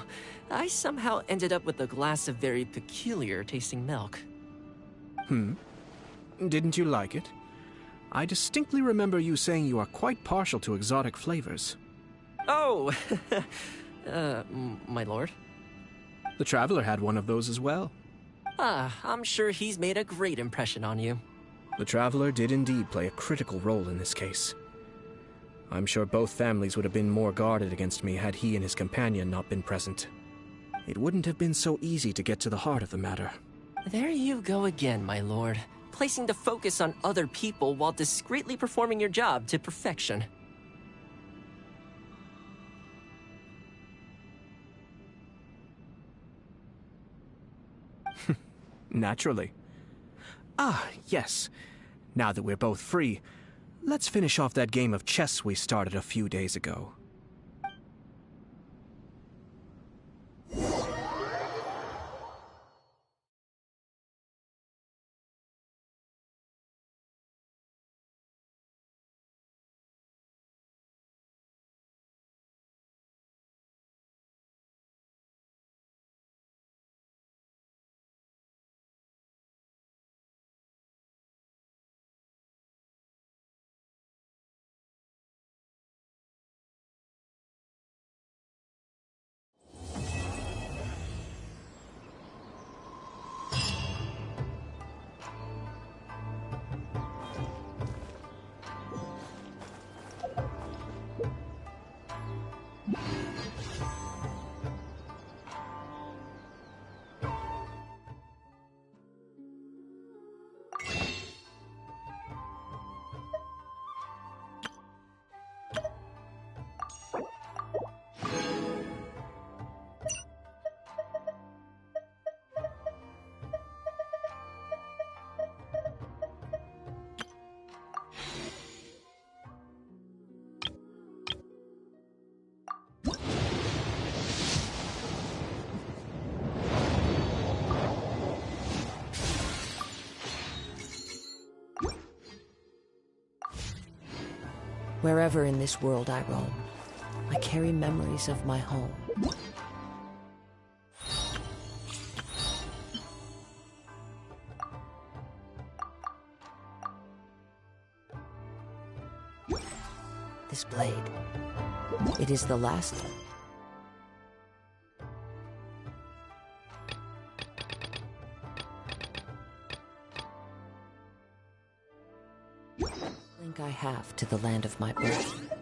I somehow ended up with a glass of very peculiar tasting milk. Didn't you like it? I distinctly remember you saying you are quite partial to exotic flavors. Oh! My lord? The Traveler had one of those as well. I'm sure he's made a great impression on you. The Traveler did indeed play a critical role in this case. I'm sure both families would have been more guarded against me had he and his companion not been present. It wouldn't have been so easy to get to the heart of the matter. There you go again, my lord. Placing the focus on other people while discreetly performing your job to perfection. Naturally. Ah, yes. Now that we're both free, let's finish off that game of chess we started a few days ago. Wherever in this world I roam, I carry memories of my home. This blade, it is the last. Link I have to the land of my birth.